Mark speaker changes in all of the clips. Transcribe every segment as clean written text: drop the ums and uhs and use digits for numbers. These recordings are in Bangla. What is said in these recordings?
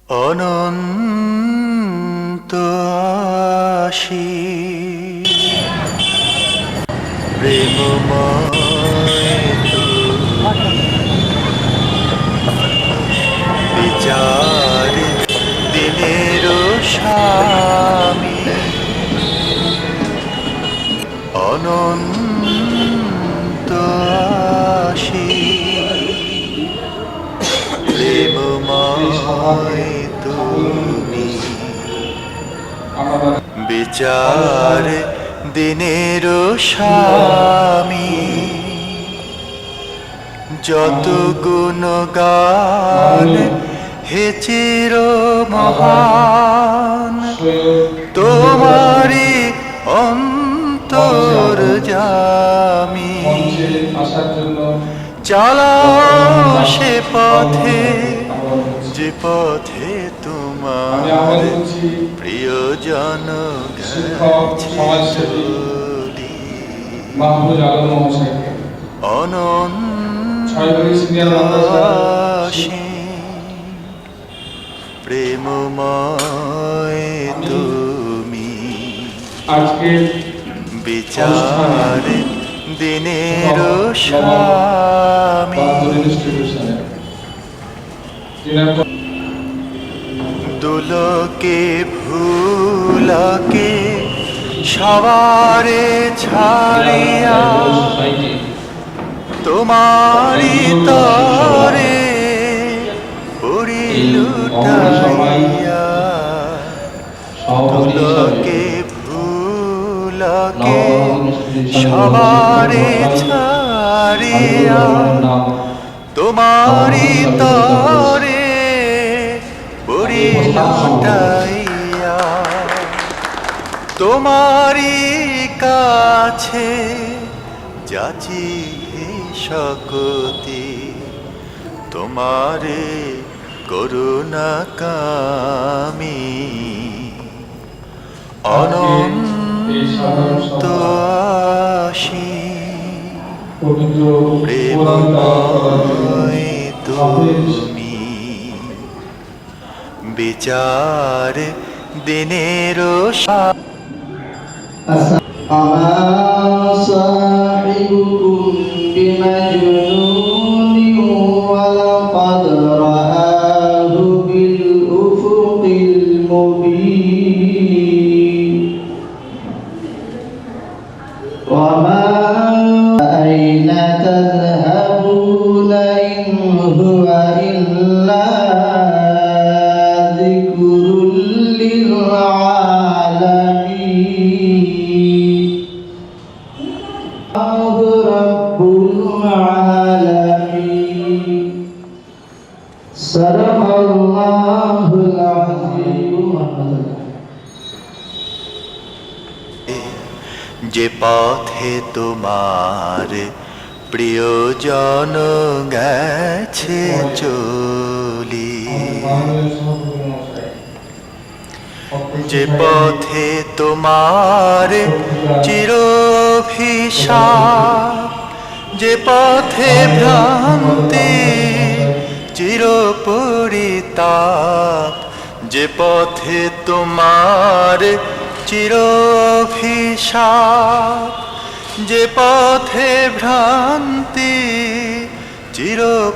Speaker 1: অনন্ত আশীষ প্রেমময় বিচার দিনের স্বামী অনন্ত আশীষ প্রেমময় তুমি বিচার দিনের স্বামী যত গুণগান হে চির মহান তোমারি অন্তর্যামী চালাও সে পথে যে পথে তোমার প্রিয়জন গেছে অনন্ত প্রেমময় তুমি বিচার দিনের স্বামী দুলকে ভুলকে সবারে ছাড়িয়া তোমারি তরে পড়ি লুটাইয়া দুলকে ভুলকে সবারে ছাড়িয়া তোমারি তরে পড়ি লুটাইয়া তোমারি কাছে যাচি শকতি তোমারে করুণা কামি অনন্ত প্রেমময় তুমি বিচার দিনের
Speaker 2: صاحبكم بمجنون ولقد رآه بالأفق المبين وما أين تذهبون إن هو إلا ذكر للعالمين رب العالمين صدق الله العظيم
Speaker 1: যে পথে তোমার প্রিয়জন গেছে চলি যে পথে তোমার চিরভিশাপ যে পথে ভ্রান্তি চিরপরিতাপ যে পথে তোমার চিরভিশাপ যে পথে ভ্রান্তি চিরপরিতাপ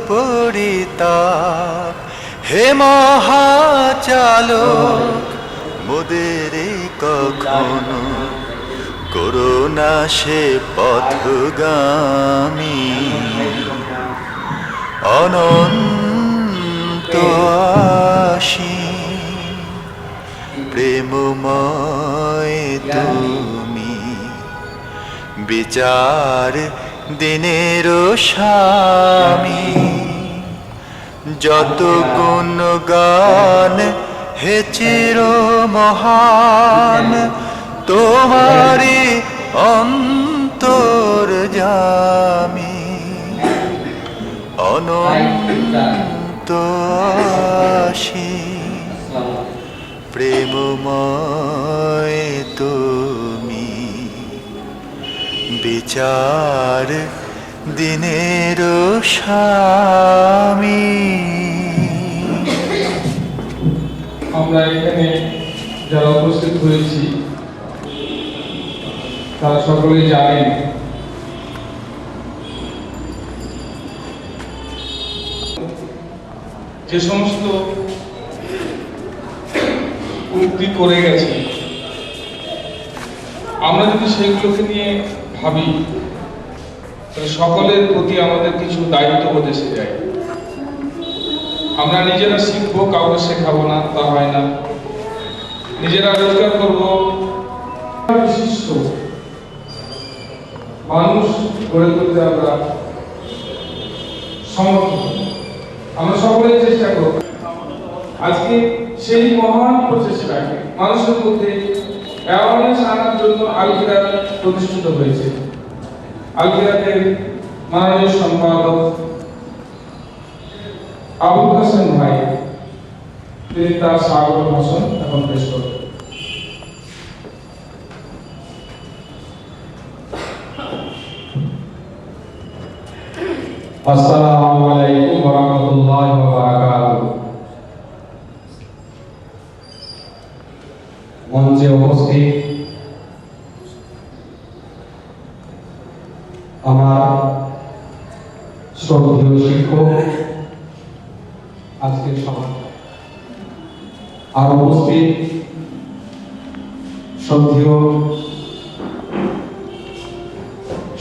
Speaker 1: হে মহাচালক মোদের কখনো করুণা সে পথগামী অনন্ত আশীষ প্রেমময় তুমি বিচার দিনের স্বামী যত গুণগান হে চির মহান তোমারি অন্তর্যামী অনন্ত আশীষ প্রেমময় তুমি বিচার দিনের স্বামী
Speaker 3: হয়েছি তারা সকলেই জানেন যে সমস্ত উক্তি করে গেছে, আমরা যদি সেগুলোকে নিয়ে ভাবি তাহলে সকলের প্রতি আমাদের কিছু দায়িত্ববোধ এসে যায়। আমরা নিজেরা শিখবো, কাউকে শেখাবো না, তা হয় না। নিজেরা রোজগার করবো, বিশিষ্ট মানুষ গড়ে তুলতে আমরা সমর্থ। আমরা সকলেই চেষ্টা করব আজকে সেই মহান প্রচেষ্টাকে মানুষের মধ্যে অ্যাওয়ারনেস আনার জন্য আল-কিরাত প্রতিষ্ঠিত হয়েছে। আল-কিরাতের মাননীয় সম্পাদক আবুল হাসান ভাই তিনি তার স্বাগত ভাষণ এখন পেশ করবেন।
Speaker 4: আসসালামু আলাইকুম ওয়া রাহমাতুল্লাহি ওয়া বারাকাতুহু। মঞ্চে উপস্থিত আমার শ্রদ্ধেয় শিক্ষক, আজকের সভা আর উপস্থিত শ্রদ্ধেয়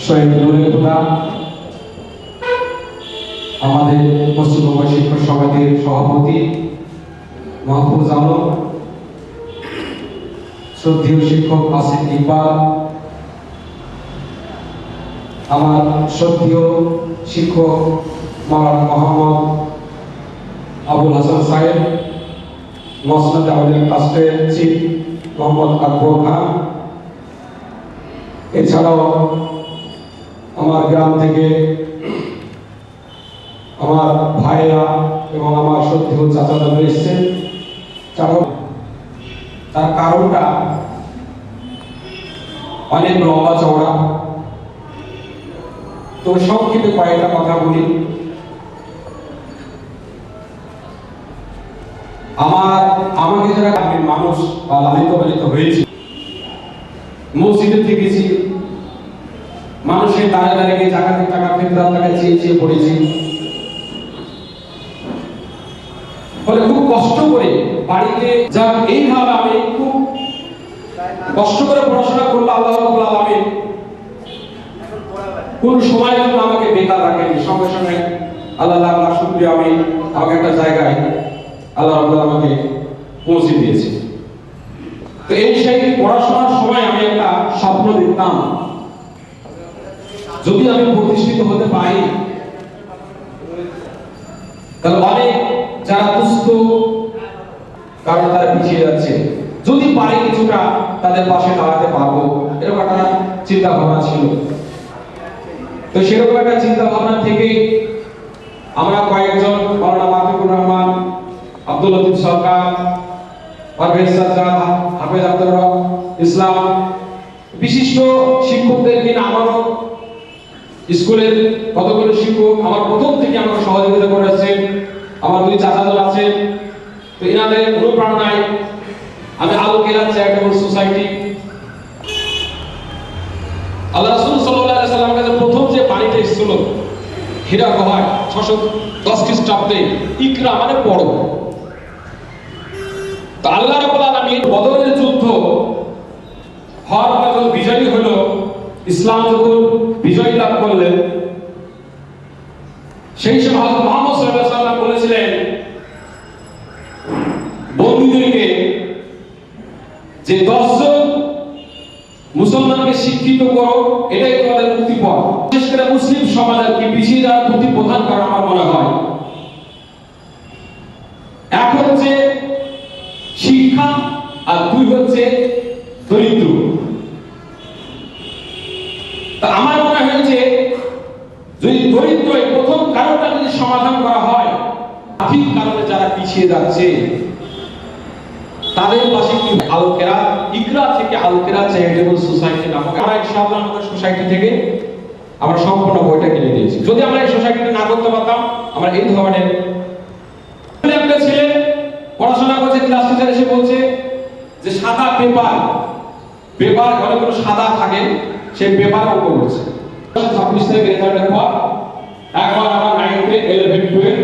Speaker 4: শহীদ নুরুল হুদা, আমাদের পশ্চিমবঙ্গ শিক্ষক সমিতির সভাপতি মাহফুজ আলম, শ্রদ্ধেয় শিক্ষক আসিফ ইকবাল, আমার শ্রদ্ধেয় শিক্ষক মাওলানা মোহাম্মদ আবুল হাসান সাহেব, মসনদ আউলিয়া ট্রাস্টের চিফ মোহাম্মদ আকবর খান, এছাড়াও আমার গ্রাম থেকে আমার ভাইরা এবং আমার শ্রদ্ধেয় চাচারা এসেছেন। তার কারণটা অনেক লম্বা চওড়া, তো সংক্ষেপে কয়েকটা কথা বলি। আমাকে যারা গ্রামের মানুষ বা লালিত পালিত হয়েছে, মসজিদে থেকেছি, মানুষের দাঁড়ে দাঁড়িয়ে জাকাতের টাকা ফেতরার টাকা চেয়ে চেয়ে পড়েছি, ফলে খুব কষ্ট করে বাড়িতে যা এইভাবে আমি খুব কষ্ট করে পড়াশোনা করলে আল্লাহ রাব্বুল আলামিন কোন সময় জন্য আমাকে বেকার রাখেনি। সঙ্গে সঙ্গে আল্লাহ লাখ শুকরিয়া, আমাকে একটা জায়গায় আল্লাহ রাব্বুল আমাকে পৌঁছে দিয়েছে। তো এই সেই পড়াশোনার সময় আমি একটা স্বপ্ন দেখতাম, যদি আমি প্রতিষ্ঠিত হতে পারি তাহলে অনেক যারা দুস্থ, কারণ তারা পিছিয়ে যাচ্ছে, যদি পারি কিছুটা তাদের পাশে দাঁড়াতে পারবো, এরকম একটা চিন্তা ভাবনা ছিল। তো সেরকম একটা চিন্তা ভাবনা থেকে আমরা কয়েকজন, মাওলানা মাহফুজুর রহমান, আব্দুল লতিফ সরকার, পারভেজ সাজ্জাদ, হাফেজ আব্দুর ইসলাম, বিশিষ্ট শিক্ষকদের নিয়ে আমারও স্কুলের কতগুলো শিক্ষক আমার প্রথম থেকে আমাকে সহযোগিতা করেছেন। আমার দুই চাচাদল আছেন, তো এনাদের অনুপ্রেরণায় আমি আল-কিরাত চ্যারিটেবল সোসাইটি, আল্লাহ রাসূল সাল্লাল্লাহু আলাইহি ওয়াসাল্লামের কাছে প্রথম যে বাণীটা এসেছিল হীরা গুহায় 610 খ্রিস্টাব্দে, ইকরা মানে পড়ো। তো আল্লাহ রাব্বুল আলামিন বদরের যুদ্ধ হওয়ার পর যখন বিজয়ী হলো, ইসলাম যখন বিজয় লাভ করলেন, সেই সময় হযরত মুহাম্মদ সাল্লাল্লাহু আলাইহি ওয়াসাল্লাম বলেছিলেন বন্দীদেরকে যে 10 জন মুসলমানকে শিক্ষিত করো, এটাই তোমাদের মুক্তি পথ। বিশেষ করে মুসলিম সমাজের কি পিছিয়ে যাওয়ার প্রতি প্রধান কারণ আমার মনে হয় এক হচ্ছে শিক্ষা, আর দুই হচ্ছে দরিদ্র। তা আমার মনে হয়েছে যদি দরিদ্র এই প্রথম কারণটা যদি সমাধান করা হয়, আর্থিক কারণে যারা পিছিয়ে যাচ্ছে তাদের পাশে কি আল-কিরাত, ইকরা থেকে আল-কিরাত চ্যারিটেবল সোসাইটি নামক আমরা ইনশাআল্লাহ আমাদের সোসাইটি থেকে আমরা সম্পূর্ণ বইটা কিনে দিয়েছি। যদি আমরা এই সোসাইটিটা না করতে পারতাম, আমরা এই ধরনের একটা ছেলে পড়াশোনা করছে, ক্লাস টিচার এসে বলছে যে সাদা পেপার পেপার ঘরে কোনো সাদা থাকে সেই পেপার অঙ্ক করছে 26 থেকে রেজাল্টের পর একবার আমার 9 11 12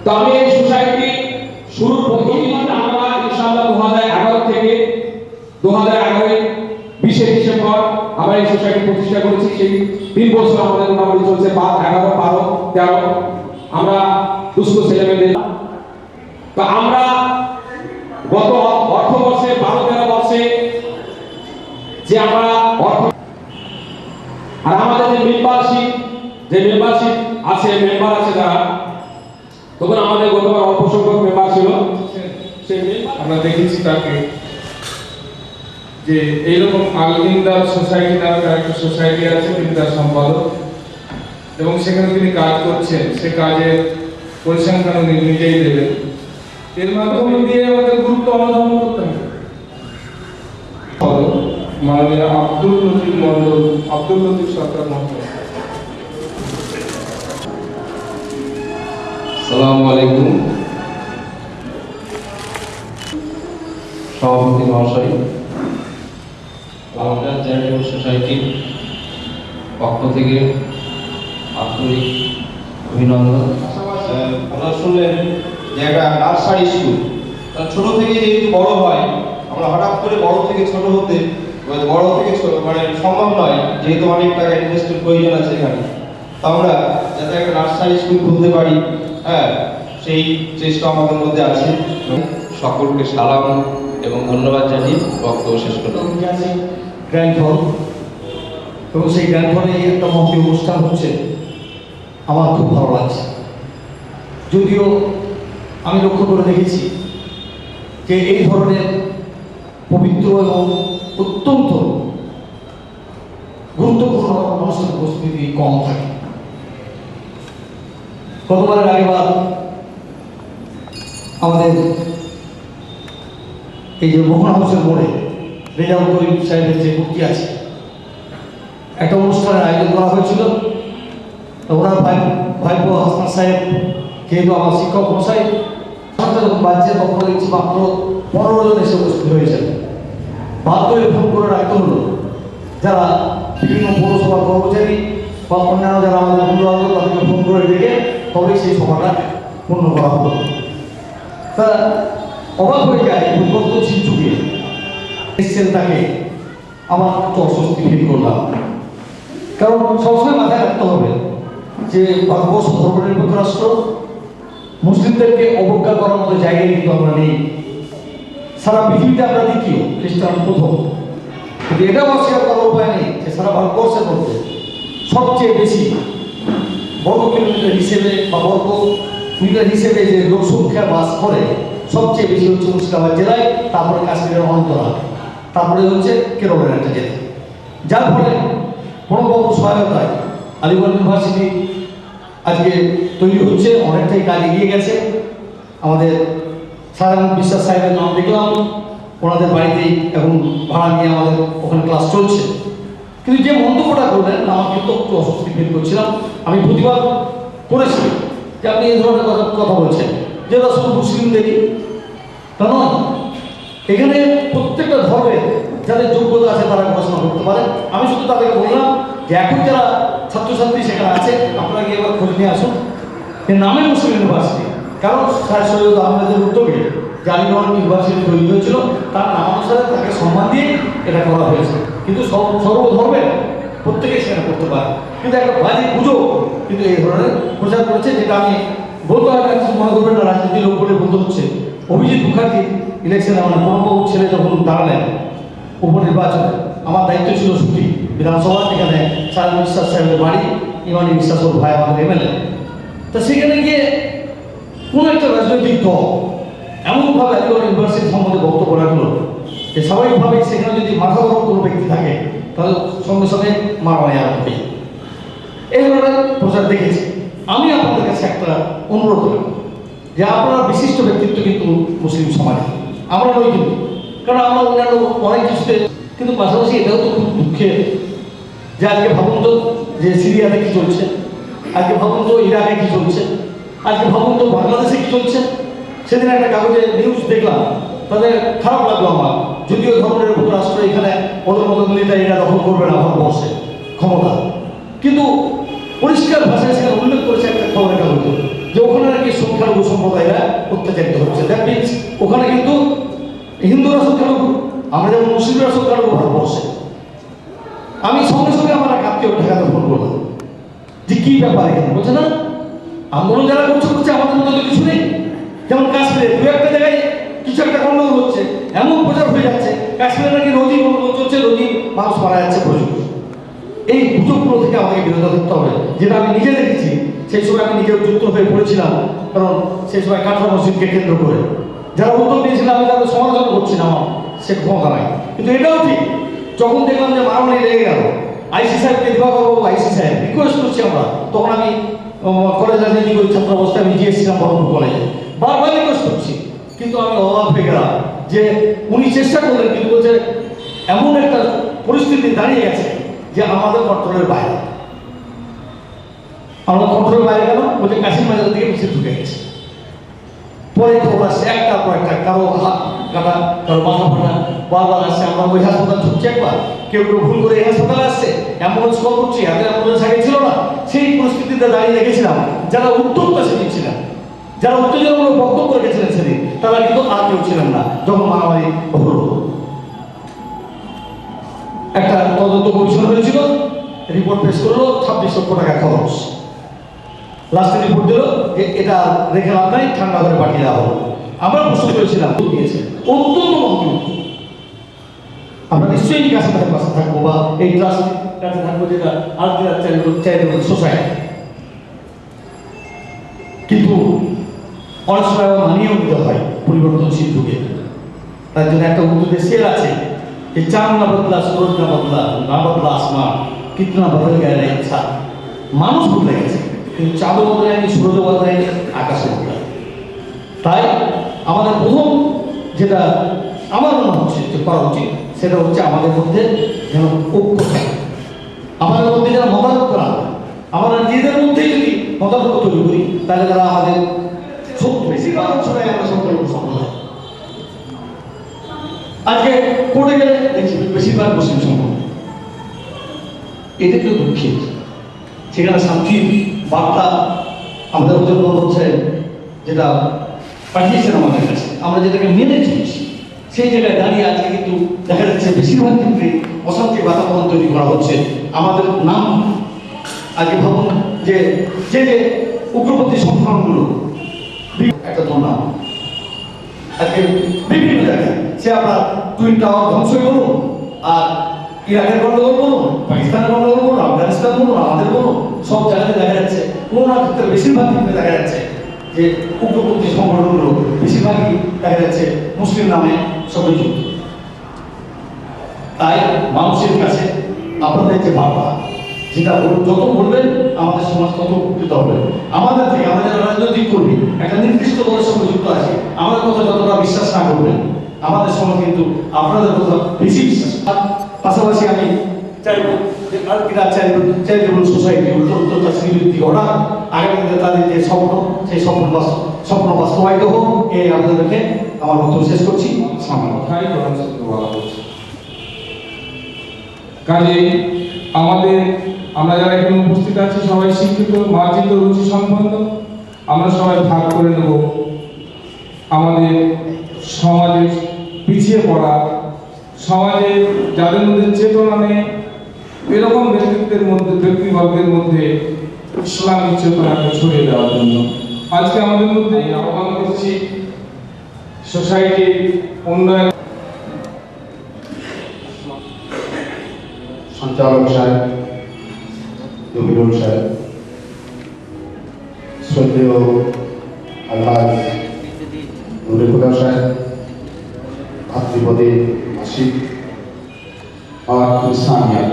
Speaker 4: তো আমি এই সোসাইটি শুরুর প্রথমদিন আমরা ইনশাআল্লাহ 2011 থেকে 2011 20 ডিসেম্বর আমরা এই সোসাইটি প্রতিষ্ঠা করেছি। সেই 3 বছর আমাদের মোটামুটি চলছে 11 12 13 আমরা দুস্থ ছেলেমেয়েদের। তো আমরা গত অর্থবর্ষে 12-13 বর্ষে যে আমরা আর আমাদের যে মেম্বারশিপ আছে মেম্বার আছে যারা, তখন আমাদের গতবার অল্প সংখ্যক মেম্বার ছিল। সেই
Speaker 3: আমরা দেখেছি তাকে যে এইরকম আলহিন্দার সোসাইটি নামে একটা সোসাইটি আছে, তিনি তার সম্পাদক এবং সেখানে তিনি কাজ করছেন। সে কাজের পরিসংখ্যান উনি নিজেই দেবেন। এর মাধ্যমে দিয়ে আমাদের গুরুত্ব অনুধাবন করতে হবে। মাননীয় আব্দুল লতিফ সরকার মহোদয়।
Speaker 4: আসসালামু আলাইকুম। সভাপতি মহাশয়, আমাদের চ্যারিটেবল সোসাইটির পক্ষ থেকে আন্তরিক অভিনন্দন।
Speaker 5: আমরা শুনলেন যে একটা নার্সারি স্কুল ছোট থেকে যেহেতু বড় হয়, আমরা হঠাৎ করে বড় থেকে ছোট হতে বড় থেকে ছোট মানে সম্ভব নয়, যেহেতু অনেক টাকা ইনভেস্টের প্রয়োজন আছে এখানে। তো আমরা যাতে একটা নার্সারি স্কুল খুলতে পারি, হ্যাঁ, সেই চেষ্টা আমাদের মধ্যে আছে।
Speaker 6: সকলকে সালাম এবং ধন্যবাদ জানিয়ে বক্তব্য শেষ করলাম।
Speaker 7: গ্র্যান্ড হল এবং সেই গ্র্যান্ড হলে একটা মহতি অনুষ্ঠান হচ্ছে, আমার খুব ভালো লাগছে। যদিও আমি লক্ষ্য করে দেখেছি যে এই ধরনের পবিত্র এবং অত্যন্ত গুরুত্বপূর্ণ অনুষ্ঠান উপস্থিতি কম থাকে। গতবারের আগেবার আমাদের এই যে মোহন হাউসের মোড়ে রেজাউল করিম সাহেবের যে মূর্তি আছে, একটা অনুষ্ঠানের আয়োজন করা হয়েছিল। ওনার ভাইপো হাসান সাহেব যেহেতু আমার শিক্ষক মশাই, যখন বাচ্চা তখন দেখছি মাত্র 15 জন এসে উপস্থিত হয়েছেন। বাধ্য হয়ে ফোন করে রাখতে হলো যারা বিভিন্ন পৌরসভার কর্মচারী বা অন্যান্য যারা আমাদের বন্ধু বান্ধব, তাদেরকে ফোন করে ডেকে তবেই সেই সভাটা পূর্ণ করা হলো। তা অবাক হয়ে যায় পরিবর্তনশীল যুগে এসছেন তাকে, আমার একটু অস্বস্তি ফিল করলাম। কারণ সবসময় মাথায় রাখতে হবে যে ভারতবর্ষ ধর্মনিরপেক্ষ রাষ্ট্র, মুসলিমদেরকে অবজ্ঞা করার মতো জায়গায় কিন্তু আমরা নেই। সারা পৃথিবীতে আমরা দ্বিতীয়, খ্রিস্টান প্রথম। কিন্তু এটাও অস্বীকার করার উপায় নেই যে সারা ভারতবর্ষের মধ্যে সবচেয়ে বেশি বর্গ কিলোমিটার হিসেবে বা বর্গ মিটার হিসেবে যে লোকসংখ্যা বাস করে সবচেয়ে বেশি হচ্ছে মুর্শিদাবাদ জেলায়, তারপরে কাশ্মীরের অনন্তনাগ, তারপরে হচ্ছে কেরলের একটা জেলা। যার ফলে প্রণববাবুর সহায়তায় আলিগড় ইউনিভার্সিটি আজকে তৈরি হচ্ছে, অনেকটাই কাজ এগিয়ে গেছে। আমাদের সারায়ণ বিশ্বাস সাহেবের নাম দেখলাম, ওনাদের বাড়িতেই এখন ভাড়া নিয়ে আমাদের ওখানে ক্লাস চলছে। কিন্তু যে মন্তব্যটা করলেন আমার কিন্তু একটু অস্বস্তি ফিল করছিলাম। আমি প্রতিবাদ করেছি যে আপনি এই ধরনের কথা বলছেন, যেটা শুধু মুসলিমদেরই তা নয়, এখানে প্রত্যেকটা ধর্মের যাদের যোগ্যতা আছে তারা পড়াশোনা করতে পারে। আমি শুধু তাদেরকে বললাম যে এখন যারা ছাত্রছাত্রী সেখানে আছে, আপনারা গিয়ে এবার খোঁজ নিয়ে আসুন। এর নামে মুসলিম ইউনিভার্সিটি, কারণ স্যার সৈয়দ আহমেদের উদ্যোগে যে আলিগড় ইউনিভার্সিটি তৈরি হয়েছিল তার নামানুসারে তাকে সম্মান দিয়ে এটা করা হয়েছে। কিন্তু সর্বধর্মের প্রত্যেকেই সেখানে করতে পারে। কিন্তু একটা বাজে গুজব কিন্তু এই ধরনের প্রচার করেছে, যেটা আমি বলতে হবে মনে করবেন না রাজনীতি লোক বলে বলতে হচ্ছে। অভিজিৎ মুখার্জি ইলেকশনে আমার প্রণববাবুর ছেলে যখন দাঁড়ালেন উপনির্বাচনে, আমার দায়িত্ব ছিল ছুটি বিধানসভা, এখানে সারায়ণ বিশ্বাস সাহেবের বাড়ি, ইমানি বিশ্বাস ওর ভাই আমাদের এমএলএ। তা সেখানে গিয়ে কোনো একটা রাজনৈতিক দল এমনভাবে আলিগড় ইউনিভার্সিটি সম্বন্ধে বক্তব্য রাখলো যে স্বাভাবিকভাবেই সেখানে যদি মাথা গরম কোনো ব্যক্তি থাকে তাহলে সঙ্গে সঙ্গে মারামারি আরম্ভ হবে। এই ধরনের প্রচার দেখেছি। আমি আপনাদের কাছে একটা অনুরোধ করব যে আপনারা বিশিষ্ট ব্যক্তিত্ব কিন্তু মুসলিম সমাজে, আমরা নই কিন্তু, কারণ আমরা অন্যান্য অনেক কিছুতে, কিন্তু পাশাপাশি এটাও তো খুব দুঃখের যে আজকে ভাবুন তো যে সিরিয়াতে কী চলছে, আজকে ভাবুন তো ইরাকে কী চলছে, আজকে ভাবুন তো বাংলাদেশে কী চলছে। সেদিন একটা কাগজে নিউজ দেখলাম, তাদের খারাপ লাগলো আমার যদিও ধর্মনিরপেক্ষ রাষ্ট্র, এখানে ওদের মতো মিলিটারিরা দখল করবে না ভারতবর্ষে ক্ষমতা, কিন্তু পরিষ্কার ভাষায় সেখানে উল্লেখ করেছে একটা খবরের কাগজে যে ওখানে নাকি সংখ্যালঘু সম্প্রদায়রা অত্যাচারিত হচ্ছে। দ্যাট মিনস ওখানে কিন্তু হিন্দুরা সংখ্যালঘু, আমরা যেমন মুসলিমরা সংখ্যালঘু ভারতবর্ষে। আমি সঙ্গে সঙ্গে আমার এক আত্মীয় ঢাকাতে ফোন করলাম যে কি ব্যাপার এখানে, বলছে না আন্দোলন যারা করছে আমাদের মধ্যে তো কিছু নেই। যেমন কাশ্মীরে দু একটা জায়গায় কিছু একটা গন্ডগোল হচ্ছে, এমন প্রচার হয়ে যাচ্ছে কাশ্মীরে নাকি রোজই গন্ডগোল চলছে, রোজই মানুষ মারা যাচ্ছে প্রচুর। এই গুজবগুলো থেকে আমাকে বিরত থাকতে হবে, যেটা আমি নিজে দেখেছি। সেই সময় আমি নিজেও যুক্ত হয়ে পড়েছিলাম, কারণ সেই সময় কাঠা মসজিদকে কেন্দ্র করে যারা উদ্যোগ নিয়েছিলাম, আমি তাদের সমালোচনা করছি না, আমার সে ক্ষমতা নাই। কিন্তু এটাও ঠিক, যখন দেখলাম যে মারামারি লেগে গেল, আইসি সাহেবকে দিবা করবো, আইসি সাহেব রিকোয়েস্ট করছি আমরা, তখন আমি কলেজ রাজনীতি করি ছাত্র অবস্থায়, আমি গিয়েছিলাম বহরমপুর কলেজে, বারবার রিকোয়েস্ট করছি, কিন্তু আমি অবাক হয়ে গেলাম যে উনি চেষ্টা করলেন, কিন্তু বলছে এমন একটা পরিস্থিতি দাঁড়িয়ে গেছে যে আমাদের কন্ট্রোলের বাইরে। আমরা কন্ট্রোলের বাইরে গেল, বলছে কাশিম বাজার থেকে মিছিল ঢুকে গেছে। পরে খবর আসছে একটার পর একটা, কারো হাত কাটা, কারো মাথা ফাটা, বারবার আসছে। আমরা ওই হাসপাতাল ছুটছি একবার, কেউ কেউ ভুল করে এই হাসপাতালে আসছে, অ্যাম্বুলেন্স কল করছি, হাতে অ্যাম্বুলেন্স আগে ছিল না। সেই পরিস্থিতিতে দাঁড়িয়ে রেখেছিলাম যারা উদ্যোক্তা সেদিন ছিলেন, যারা উত্তেজনামূলক বক্তব্য রেখেছিলেন সেদিন, তারা কিন্তু আর কেউ ছিলেন না যখন মারামারি হলো। একটা তদন্ত কমিশন হয়েছিল, রিপোর্ট পেশ করলো, 26 লক্ষ টাকা খরচ। লাস্টে রিপোর্ট দিল যে এটা রেখে লাভ নাই, ঠান্ডা করে পাঠিয়ে দেওয়া হলো। আমরা প্রশ্ন করেছিলাম, দিয়েছে অত্যন্ত মহৎ। আমরা নিশ্চয়ই কাছে পাশে থাকবো, বা এই ট্রাস্ট কাছে থাকবো, যেটা আলটিরা চ্যারিটেবল সোসাইটি। কিন্তু অনেক সময় মানিয়েও নিতে হয় পরিবর্তনশীল যুগে। তার জন্য একটা উর্দুতে শের আছে যে চাঁদ না বদলা, সুরজ না বদলা, না বদলা আসমান, কিতনা বদল গেলে ইচ্ছা। মানুষ বদলে গেছে, কিন্তু চাঁদও বদলায়নি, সুরজও বদলায়নি, আকাশও বদলায়। তাই আমাদের প্রথম যেটা আমার মনে হচ্ছে যে করা উচিত, সেটা হচ্ছে আমাদের মধ্যে যেন ঐক্য থাকে, আমাদের মধ্যে যেন মতানৈক্য না হয়। আমরা নিজেদের মধ্যেই যদি মতানৈক্য তৈরি করি, তাহলে তারা আমাদের বেশিরভাগ সময় আমরা সংখ্যালঘু সম্প্রদায়। আজকে কোর্টে গেলে দেখছি বেশিরভাগ মুসলিম সম্প্রদায়, এটা কেউ দুঃখের। সেখানে শান্তির বার্তা আমাদের জন্য হচ্ছে যেটা পাঠিয়েছেন আমাদের কাছে, আমরা যেটাকে মেনে চলছি, সেই জায়গায় দাঁড়িয়ে আজকে কিন্তু দেখা যাচ্ছে বেশিরভাগ ক্ষেত্রে অশান্তির বাতাবরণ তৈরি করা হচ্ছে। আমাদের নাম আজকে ভাবুন যে যে যে উগ্রপন্থী সংগঠনগুলো একটা দুর্নাম আজকে বিভিন্ন জায়গায়, সে আপনার টুইন টাওয়ার ধ্বংসই বলুন, আর ইরাকের গন্ডগোল বলুন, পাকিস্তানের গন্ডগোল বলুন, আফগানিস্তান বলুন, আমাদের বলুন, সব জায়গাতে দেখা যাচ্ছে, কোনো না ক্ষেত্রে বেশিরভাগ ক্ষেত্রে দেখা যাচ্ছে যে উগ্রপন্থী সংগঠনগুলো বেশিরভাগই দেখা যাচ্ছে মুসলিম নামে সঙ্গে যুক্ত। তাই মানুষের কাছে আপনাদের যে ভাবনা, যেটা যত বলবেন আমাদের সমাজ তত উপকৃত হবে। আমাদের থেকে আমরা যারা রাজনৈতিক কর্মী একটা নির্দিষ্ট দলের সঙ্গে যুক্ত আছে, আমাদের কথা যতটা বিশ্বাস না করবেন, আমাদের সমাজ কিন্তু আপনাদের কথা বেশি বিশ্বাস। পাশাপাশি আমি চাইব যে আলটিরা চ্যারিটেবল সোসাইটি উত্তরোত্তর শ্রীবৃদ্ধি ঘটা, আগামী দিনে তাদের যে স্বপ্ন, সেই স্বপ্ন বাস্তবায়িত হোক, এই আবেদন রেখে আমার বক্তব্য শেষ করছি।
Speaker 3: কাজে আমরা যারা এখানে উপস্থিত আছি সবাই শিক্ষিত, মার্জিত, রুচি সম্পন্ন। আমরা সবাই ভাগ করে নেব আমাদের সমাজে পিছিয়ে পড়া, সমাজে যাদের মধ্যে চেতনা নেই, এরকম ব্যক্তিবর্গের মধ্যে ইসলামিক চেতনাকে ছড়িয়ে দেওয়ার জন্য আজকে আমাদের মধ্যে আহ্বান করছি সোসাইটির উন্নয়ন।
Speaker 8: সঞ্চালক সাহেব, জমিরুল সাহেব, শ্রদ্ধেয় আলহাজ নুরুল সাহেব, ভাতৃপদে আশিক আর ইসলামিয়া,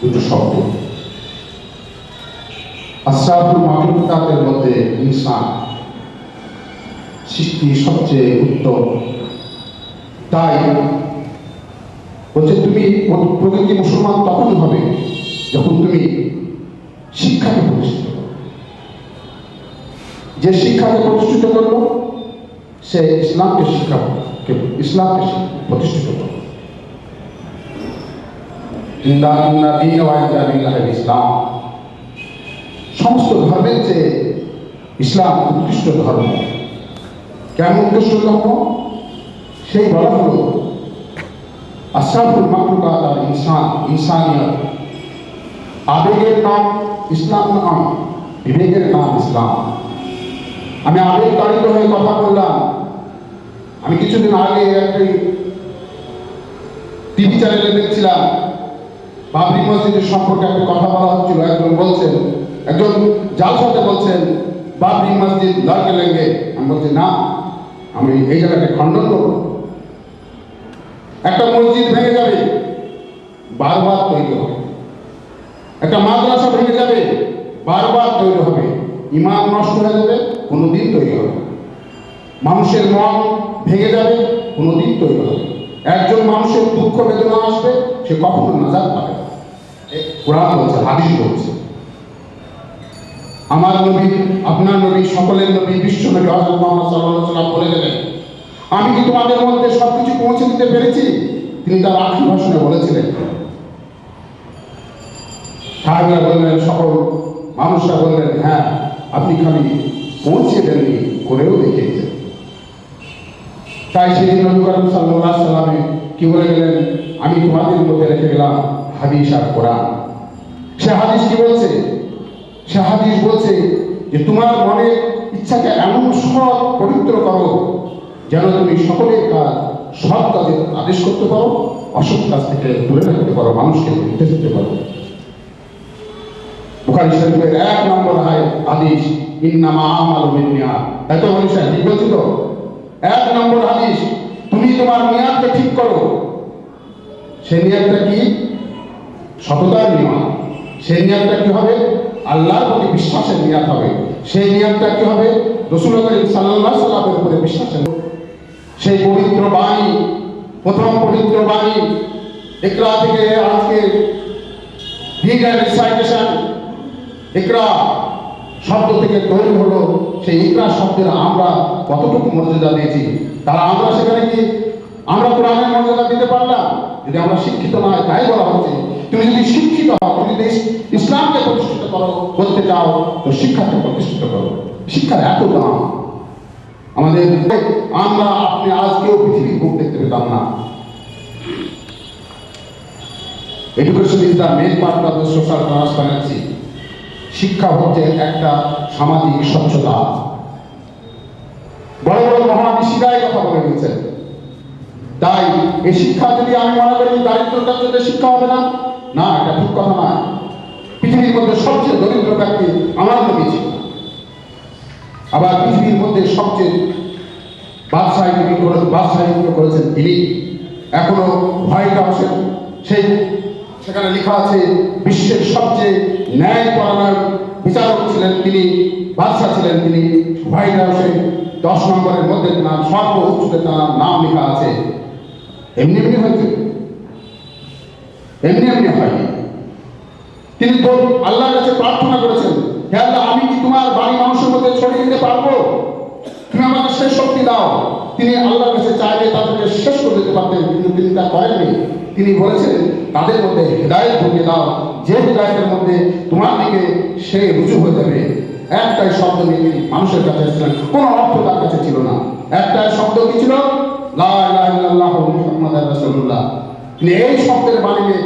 Speaker 8: দুটো শব্দ। আশরাফুল মাখলুকাতের মধ্যে ইনসান সৃষ্টি সবচেয়ে উত্তম। তাই বলছে তুমি প্রকৃতি মুসলমান তখনই হবে যখন তুমি শিক্ষাকে প্রতিষ্ঠিত করো। যে শিক্ষাকে প্রতিষ্ঠিত করলো সে ইসলামকে ইসলামকে প্রতিষ্ঠিত করো। ইসলাম সমস্ত ধর্মের চেয়ে ইসলাম উৎকৃষ্ট ধর্ম। কেন উৎকৃষ্ট ধর্ম? সেই বলা হলো আশরাফুল মাখলুকাত আর ইনসানিয়ত। আবেগের নাম ইসলাম নয়, বিবেকের নাম ইসলাম। আমি আবেগ তাড়িত হয়ে কথা বললাম। আমি কিছুদিন আগে একটি টিভি চ্যানেলে দেখছিলাম, বাবরি মসজিদের সম্পর্কে একটা কথা বলা হচ্ছিল। একজন জালসাতে বলছেন বাবরি মসজিদ লড়কে লেগে। আমি বলছি না, আমি এই জায়গাটা খণ্ডন করব। একটা মসজিদ ভেঙে যাবে, বারবার তৈরি হবে। একটা মাদ্রাসা ভেঙে যাবে, বারবার তৈরি হবে। ঈমান নষ্ট হয়ে যাবে, কোনোদিন তৈরি হবে। মানুষের মন ভেঙে যাবে, কোনোদিন তৈরি হবে। একজন মানুষের দুঃখ বেদনা আসবে, সে কখনো নাজাত পাবে না। কোরআন বলছে, হাদিস বলছে। আমার নবী, আপনার নবী, সকলের নবী, বিশ্ব নবী হযরত মুহাম্মদ সাল্লাল্লাহু আলাইহি ওয়াসাল্লাম বলে গেলেন, আমি কি তোমাদের মধ্যে সবকিছু পৌঁছে দিতে পেরেছি? তিনি তার আখির ভাষণে বলেছিলেন। সাহাবীরা বললেন, সকল মানুষরা বললেন, হ্যাঁ, আপনি খালি পৌঁছে দেননি, করেও দেখিয়েছেন। তাই সেদিন নবী করিম সাল্লাল্লাহু আলাইহি ওয়াসাল্লাম কি বলে গেলেন, আমি তোমাদের মধ্যে রেখে গেলাম হাদিস আর কোরআন। সে হাদিস কি বলছে? সে হাদিস বলছে যে তোমার মনের ইচ্ছাকে এমন সৎ পবিত্র করো যেন তুমি সকলের কাজ সৎ কাজে আদেশ করতে পারো, অসৎ কাজ থেকে দূরে রাখতে পারো, মানুষকে নির্দেশ দিতে পারো। বুখারী শরীফের 1 নম্বর হাদিস, ইন্নামা আমালু বিন্নিয়াত। তাই তো বলি স্যার, ঠিক বলছি তো? 1 নম্বর হাদিস, তুমি তোমার নিয়াতকে ঠিক করো। সেই নিয়াতটা কি? সততার নিয়ত। সেই নিয়াতটা কি হবে? আল্লাহর প্রতি বিশ্বাসের নিয়াত হবে। সেই নিয়াতটা কি হবে? রাসূলুল্লাহ সাল্লাল্লাহু আলাইহি ওয়াসাল্লামের উপরে বিশ্বাসের। সেই পবিত্র বাণী, প্রথম পবিত্র বাণী ইকরা থেকে আজকে লিগাল রিসাইটেশন, ইকরা শব্দ থেকে তৈরি হলো। সেই ইকরা শব্দের আমরা কতটুকু মর্যাদা দিয়েছি? তারা আমরা সেখানে কি আমরা কোরআনের মর্যাদা দিতে পারলাম? যদি আমরা শিক্ষিত না হয়, তাই বলা হচ্ছে তুমি যদি শিক্ষিত হও, তুমি যদি ইসলামকে প্রতিষ্ঠিত করতে চাও, তো শিক্ষাকে প্রতিষ্ঠিত করো। শিক্ষার এত দাম আমাদের, আমরা আপনি আজকেও পৃথিবীর মুখ দেখতে পেতাম না। Education is the main part of the social transparency. শিক্ষা হচ্ছে একটা সামাজিক স্বচ্ছতা। বড় বড় মহাবিশিকায় কথা বলে গেছেন। তাই এই শিক্ষা যদি আমি মনে করি দারিদ্রতার জন্য শিক্ষা হবে না, না, এটা ঠিক কথা নয়। পৃথিবীর মধ্যে সবচেয়ে দরিদ্র ব্যক্তি আমার নবী ছিল। আবার পৃথিবীর মধ্যে সবচেয়ে বাদশাহিত্ব করেছেন তিনি। এখনো হোয়াইট হাউসের সেখানে লেখা আছে বিশ্বের সবচেয়ে ন্যায়পরায়ণ বিচারক ছিলেন তিনি, বাদশাহ ছিলেন তিনি। হোয়াইট হাউসে 10 নম্বরের মধ্যে তার সর্বোচ্চতে তার নাম লেখা আছে। এমনি এমনি হয়েছে, এমনি এমনি হয়নি। তিনি তো আল্লাহর কাছে প্রার্থনা করেছেন, হে আল্লাহ, আমি কি তোমার বাড়ি মানুষের মধ্যে ছড়িয়ে দিতে পারবো? তুমি আমাকে সেই শক্তি দাও। তিনি আল্লাহর কাছে চাইলে তাদেরকে শেষ করে দিতে পারতেন, কিন্তু তিনি তা করেননি। তিনি বলেছেন তাদের মধ্যে হেদায়েত ঢুকিয়ে দাও, যে হেদায়েতের মধ্যে তোমার দিকে সে রুজু হয়ে যাবে। একটাই শব্দ নিয়ে তিনি মানুষের কাছে এসেছিলেন, কোনো অর্থ তার কাছে ছিল না। একটাই শব্দ কি ছিল? লা ইলাহা ইল্লাল্লাহু মুহাম্মাদুর রাসূলুল্লাহ। তিনি এই শব্দের বাণীতে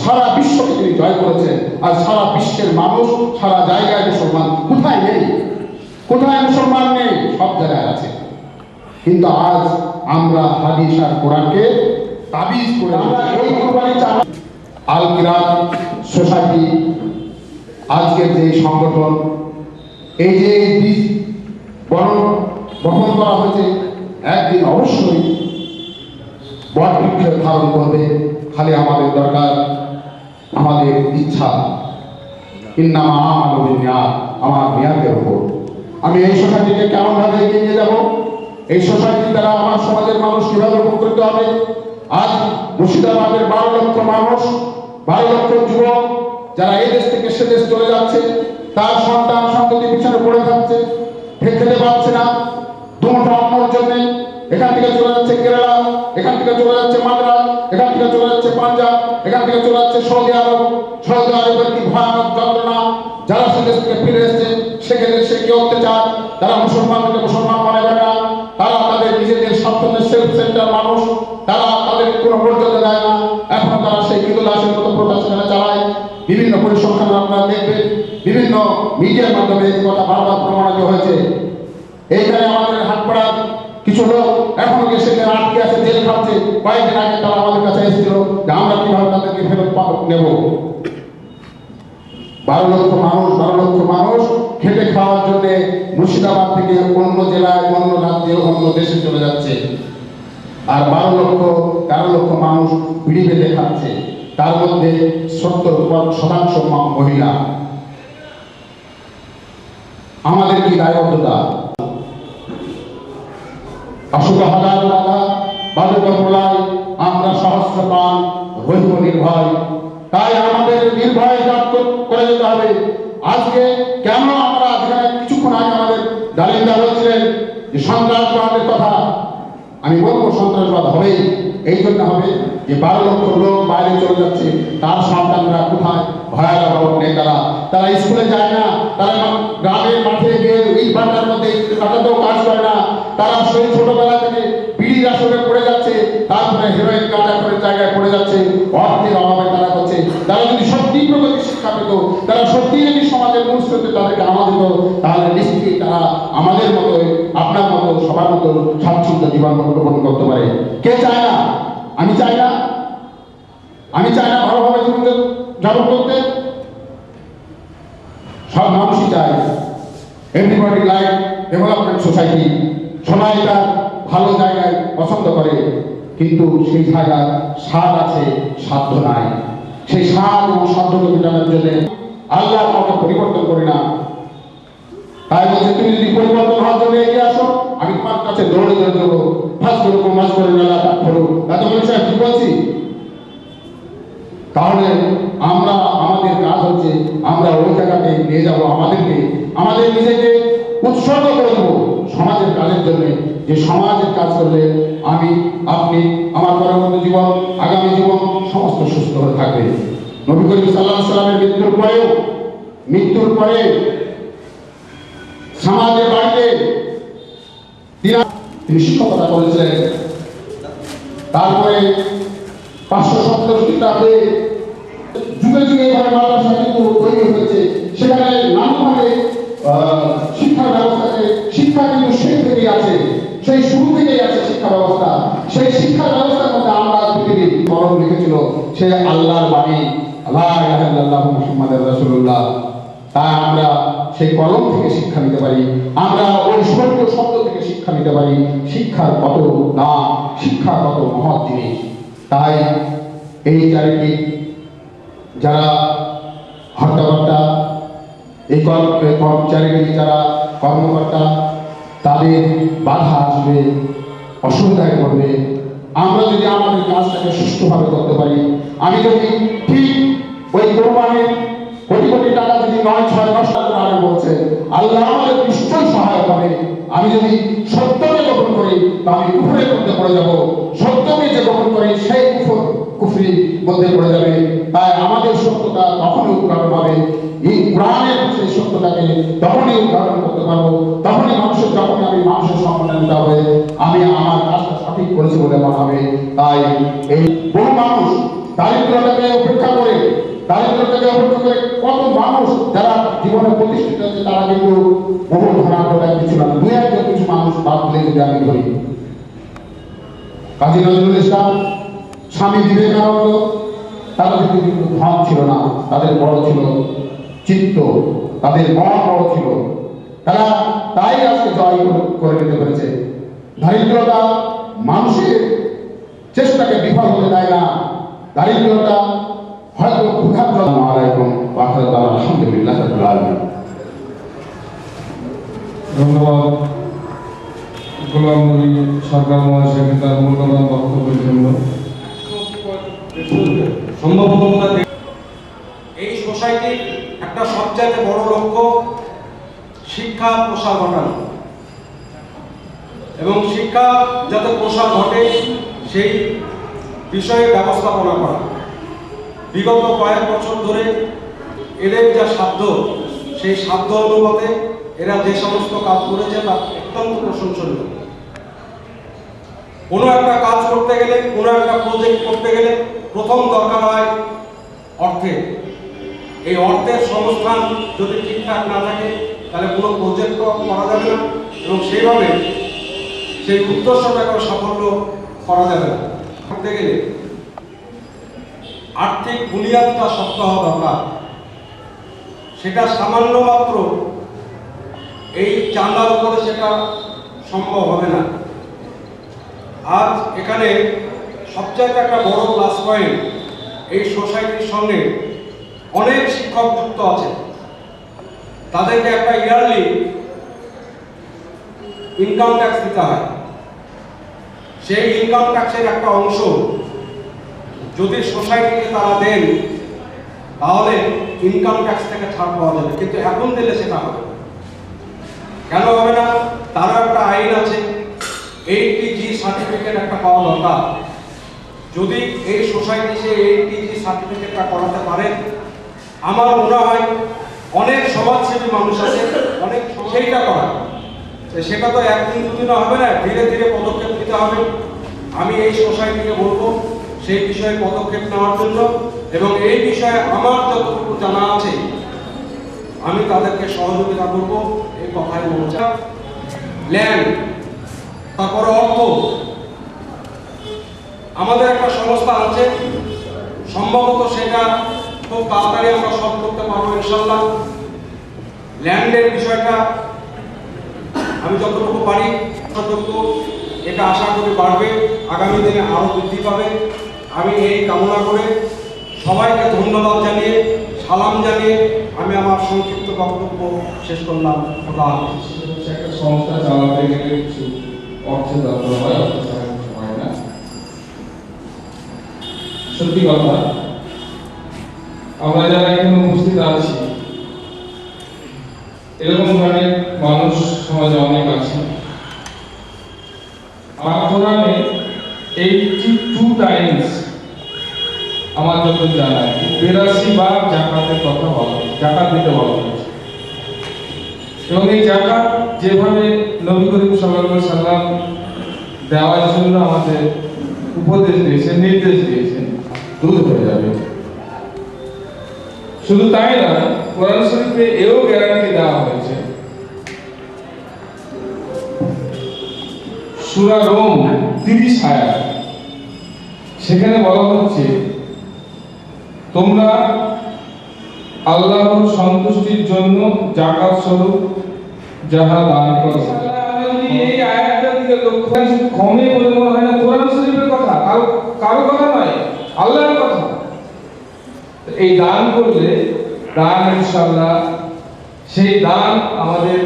Speaker 8: সারা বিশ্বকে তিনি জয় করেছেন। আর সারা বিশ্বের মানুষ, সারা জায়গায় মুসলমান। কোথায় নেই? কোথায় মুসলমান নেই? সব জায়গায় আছে। কিন্তু আজ আমরা হাদিস আর কোরআনকে তাবিজ করে আমরা এই কোরবানি আল কিরাত সোসাইটি, আজকের যে সংগঠন, এই যে বীজ বপন করা হয়েছে, একদিন অবশ্যই বট বৃক্ষ ধারণ করবে। খালি আমাদের দরকার, আমাদের ইচ্ছা। ইন্নামা আমালু বিন্নিয়াত, আমার নিয়াতের উপর। আমি এই সোসাইটিকে কেমন ভাবে এগিয়ে নিয়ে যাব? এই সোসাইটির দ্বারা আমার সমাজের মানুষ কিভাবে উপকৃত হবে? আজ মুর্শিদাবাদের 12 লক্ষ মানুষ, 12 লক্ষ যুবক যারা এই দেশ থেকে সে দেশ চলে যাচ্ছে, তার সন্তান সন্ততি পিছনে পড়ে থাকছে, খেতে পারছে না, দুমুঠো অন্নর জন্য এখান থেকে চলে যাচ্ছে কেরালা, এখান থেকে চলে যাচ্ছে মাদ্রাজ, এখান থেকে চলে যাচ্ছে পাঞ্জাব, এখান থেকে চলে যাচ্ছে সৌদি আরব। সৌদি আরবের কি ভয়ানক যন্ত্রণা, যারা সেদেশ থেকে ফিরে এসছে সেখানে সে কি অত্যাচার, তারা মুসলমানদেরকে মুসলমান মনে করে না, তারা তাদের নিজেদের স্বার্থের সেলফ সেন্টার মানুষ, তারা তাদের কোনো মর্যাদা দেয় না। এখন তারা সেই কৃতদাসের মতো প্রথা সেখানে চালায়। বিভিন্ন পরিসংখ্যান আপনারা দেখবেন, বিভিন্ন মিডিয়ার মাধ্যমে এই কথা বারবার প্রমাণিত হয়েছে। এইখানে আমাদের হাটপাড়ার কিছু লোক এখনো গিয়ে সেখানে আটকে আছে, জেল খাচ্ছে। কয়েকদিন আগে তারা আমাদের কাছে এসেছিল যে আমরা কিভাবে তাদেরকে ফেরত নেব। 12 লক্ষ মানুষ খেটে খাওয়ার জন্য মুর্শিদাবাদ থেকে অন্য জেলায়, অন্য রাজ্যে, অন্য দেশে চলে যাচ্ছে। আর 13 লক্ষ মানুষ বিড়ি বেঁধে খাচ্ছে, তার মধ্যে 70% মহিলা। আমাদের কি দায়বদ্ধতা? অসুখ হাজার বাধা বাধক প্রলয়, আমরা সহস্র প্রাণ রইব নির্ভয়। তাই আমাদের নির্ভয় কাজ করে যেতে হবে। আজকে কেন আমরা কিছুক্ষণ আগে আমাদের ডালিমদা বলছিলেন যে সন্ত্রাসবাদের কথা, আমি বলবো সন্ত্রাসবাদ হবেই। এই জন্য হবে যে 12 লক্ষ লোক বাইরে চলে যাচ্ছে, তার সন্তানরা কোথায়? ভয়াবহ নেতারা, তারা স্কুলে যায় না, তারা গ্রামের মাঠে গিয়ে ইট ভাটার মধ্যে কাটাতেও কাজ করে না, তারা সেই ছোটবেলা থেকে বিড়ির আসরে পড়ে যাচ্ছে, তারপরে হিরোইন গাঁজা করে জায়গায় পড়ে যাচ্ছে, অর্থের অভাবে তারা করছে। তারা যদি সত্যি প্রগতি শিক্ষা পেত, তারা সত্যি যদি সমাজের মূল স্রোতে তাদেরকে আনা দিত, তাহলে নিশ্চয়ই তারা আমাদের মতো, আপনার মতো, সবার মতো স্বাচ্ছন্দ্য জীবন যাপন করতে পারে। কে চায় না? আমি চাই না, আমি চাই না ভালোভাবে জীবন যাপন করতে। সব মানুষই চায়। এভরিবডি লাইক ডেভেলপমেন্ট সোসাইটি, সবাই তার ভালো জায়গায় পছন্দ করে, কিন্তু সেই জায়গায় স্বাদ আছে, সাধ্য নাই। সেই স্বাদ এবং সাধ্যকে মেটানোর জন্য আল্লাহ কাউকে পরিবর্তন করি না। তাই বলছে তুমি যদি পরিবর্তন হওয়ার জন্য এগিয়ে আসো, আমি তোমার কাছে দৌড়ে দৌড়ে দেবো। ফাঁস করবো, মাছ করে নেলা কাঠ করো। এত মানুষের কি বলছি? তাহলে আমরা, আমাদের কাজ হচ্ছে আমরা ওই জায়গাতে নিয়ে যাবো, আমাদের নিজেকে উৎসর্গ করে দেবো সমাজের কাজের জন্য। যে সমাজের কাজ করলে আমি, আপনি, আমার পরবর্তী জীবন, আগামী জীবন সমস্ত সুস্থ হয়ে থাকবে। নবী করিম সাল্লাল্লাহু আলাইহি ওয়াসাল্লামের মৃত্যুর পরে সমাজের বাড়িতে তিনি শিক্ষকতা করেছিলেন। তারপরে 570 খ্রিস্টাব্দে যুগে যুগে এভাবে মাদ্রাসা কিন্তু তৈরি হয়েছে। সেখানে নানাভাবে শিক্ষা ব্যবস্থাকে, শিক্ষা কিন্তু সেই থেকেই আছে, সেই শুরু থেকেই আছে শিক্ষা ব্যবস্থা। সেই শিক্ষা ব্যবস্থার মধ্যে আমরা পৃথিবীর কলম লিখেছিল, সে আল্লাহর বাণী, লা ইলাহা ইল্লাল্লাহু মুহাম্মাদুর রাসূলুল্লাহ। তাই আমরা সেই কলম থেকে শিক্ষা নিতে পারি, আমরা ওই স্বর্গীয় শব্দ থেকে শিক্ষা নিতে পারি। শিক্ষার কত দাম, শিক্ষা কত মহৎ জিনিস। তাই এই চারিটি যারা হর্তাকর্তা, এই কর্মচারী যারা কর্মকর্তা, তাদের বাধা আসবে, অসুবিধায় পড়বে। আমরা যদি আমাদের কাজটাকে সুষ্ঠুভাবে করতে পারি, আমি যদি ঠিক ওই কোরবানির কোটি কোটি টাকা যদি 9-6-10 টাকা বলছে, আল্লাহ আমাদের নিশ্চয়ই সহায়ক হবে। আমি যদি সত্যকে গ্রহণ করি, তা আমি কুফরের মধ্যে পড়ে যাব। সত্যকে যে গ্রহণ করি, সেই কুফরির মধ্যে পড়ে যাবে। তাই আমাদের সত্যতা তখনই উদ্ঘাটন হবে, এই কোরআনের সেই সত্যটাকে তখনই উদ্ঘাটন করতে পারবো, তখনই যখনই আমি মানুষের সম্মানিত হবে, আমি আমার কাজটা সঠিক করেছি বলে মনে হবে। তাই এই বহু মানুষ দারিদ্রতাকে উপেক্ষা করে কত মানুষ যারা জীবনে প্রতিষ্ঠিত হচ্ছে, তারা কিন্তু বহু ধনাঢ্য ব্যক্তি ছিল না। 2-1 কিছু মানুষ বাদ দিলে যদি আমি ধরি, কাজী নজরুল ইসলাম, স্বামী বিবেকানন্দ, তাদের কিন্তু ধন ছিল না, তাদের বড় ছিল চিত্ত, তাদের মন বড় ছিল। তারা তাই আজকে জয় করে নিতে পেরেছে। দারিদ্রতা মানুষের চেষ্টাকে বিফল হতে দেয় না। দারিদ্রতা হয়তো ক্ষুধার জন্য। আলাইকুম ওয়া রাহমাতুল্লাহি আলহামদুলিল্লাহ রাব্বিল আলামিন।
Speaker 3: ধন্যবাদ গোলাম নবী সরকার মহাশয়কে তার মূল্যবান বক্তব্যের জন্য।
Speaker 9: এই সোসাইটির একটা সবচেয়ে বড় লক্ষ্য শিক্ষা প্রসার ঘটানো, এবং শিক্ষা যাতে প্রসার ঘটে সেই বিষয়ে ব্যবস্থাপনা করা। বিগত কয়েক বছর ধরে এদের যা সাধ্য, সেই সাধ্য অনুপাতে এরা যে সমস্ত কাজ করেছে তা অত্যন্ত প্রশংসনীয়। কোনো একটা কাজ করতে গেলে, কোনো একটা প্রজেক্ট করতে গেলে প্রথম দরকার হয় অর্থের। এই অর্থের সংস্থান যদি ঠিকঠাক না থাকে তাহলে কোনো প্রজেক্ট করা যাবে না এবং সেইভাবে সেই উদ্দেশ্যটাকে সাফল্য করা যাবে না। করতে গেলে আর্থিক বুনিয়াদটা শক্ত হওয়া দরকার। সেটা সামান্য মাত্র এই চাঁদার উপরে সেটা সম্ভব হবে না। আজ এখানে সবচেয়ে একটা বড় প্লাস পয়েন্ট, এই সোসাইটির সঙ্গে অনেক শিক্ষক যুক্ত আছে। তাদেরকে একটা ইয়ারলি ইনকাম ট্যাক্স দিতে হয়। সেই ইনকাম ট্যাক্সের একটা অংশ যদি সোসাইটিকে তারা দেন তাহলে ইনকাম ট্যাক্স থেকে ছাড় পাওয়া যাবে, কিন্তু এখন দিলে সেটা হবে কেন হবে না? তারও একটা আইন আছে, 80G সার্টিফিকেট একটা পাওয়া দরকার। যদি এই সোসাইটি সে 80G সার্টিফিকেটটা করাতে পারে, আমার মনে হয় অনেক সমাজসেবী মানুষ আছে, অনেক সেইটা করা। সেটা তো একদিন দুদিনে হবে না, ধীরে ধীরে পদক্ষেপ নিতে হবে। আমি এই সোসাইটিকে বলবো সেই বিষয়ে পদক্ষেপ নেওয়ার জন্য, এবং এই বিষয়ে আমার যতটুকু জানা আছে আমি তাদেরকে সহযোগিতা করব। এই কথাই বলছি। ল্যান্ড, তারপরে অর্থ। আমাদের একটা সংস্থা আছে, সম্ভবত সেটা খুব তাড়াতাড়ি আমরা সলভ করতে পারবো ইনশাল্লাহ। ল্যান্ডের বিষয়টা আমি যতটুকু পারি ততটুকু এটা আশা করি বাড়বে, আগামী দিনে আরো বৃদ্ধি পাবে। আমি এই কামনা করে সবাইকে ধন্যবাদ জানিয়ে, সালাম জানিয়ে আমি আমার সংক্ষিপ্ত বক্তব্য শেষ করলাম। খোদা হাফেজ।
Speaker 3: একটা সংস্থা চালাতে গেলে কিছু অর্থের দরকার হয়, অর্থ ছাড়া কিছু হয় না। সত্যি কথা, আমরা যারা এখানে উপস্থিত আছি এরকম ধরনের মানুষ সমাজে অনেক আছে। আর কোরআনে 82 টাইমস আমার যত জানা 82 বার জাকাতের কথা বলা হয়েছে, জাকাত দিতে বলা হয়েছে। এবং এই জাকাত যেভাবে নবী করিম সাল্লাল্লাহু আলাইহি সাল্লাম দেওয়ার জন্য আমাদের উপদেশ দিয়েছেন, নির্দেশ দিয়েছেন, দুধ হয়ে যাবে। শুধু তাই না, কোরআন শরীফে এও গ্যারান্টি দেওয়া হয়েছে। সূরা রোম 30 আয়াত, সেখানে বলা হচ্ছে তোমরা আল্লাহর সন্তুষ্টির জন্য জাকাত স্বরূপ যাহা দান করো। এই আয়াতটা দিকে লক্ষ্য কমে বলে মনে হয় না, কোরআন শরীফের কথা, কারো কথা নয়, আল্লাহর কথা। এই দান করলে দান ইনশাআল্লাহ, সেই দান আমাদের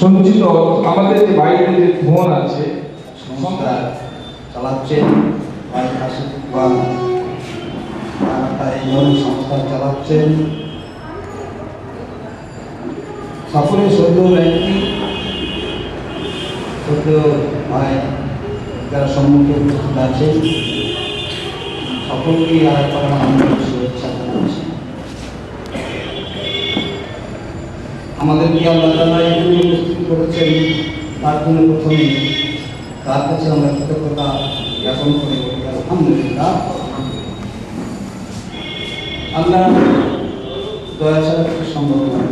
Speaker 3: সঞ্চিত, আমাদের যে বাইরে যে ধন আছে
Speaker 2: সংস্থা চালাচ্ছেন এই ধরনের সংস্থা চালাচ্ছেন। সকলে সদ্য ব্যক্তি, সদ্য ভাই যারা সম্মুখে উপস্থিত আছেন, সকলকেই আর একবার আন্তরিক শুভেচ্ছা জানাচ্ছি। আমাদেরকে আল্লাহ তাআলা এখানে উপস্থিত করেছেন, তার জন্য প্রথমে তার কাছে আমরা কৃতজ্ঞতা জ্ঞাপন করে বলি আলহামদুলিল্লাহ। আল্লাহ দয়া ছাড়া কিছু সম্ভব নয়।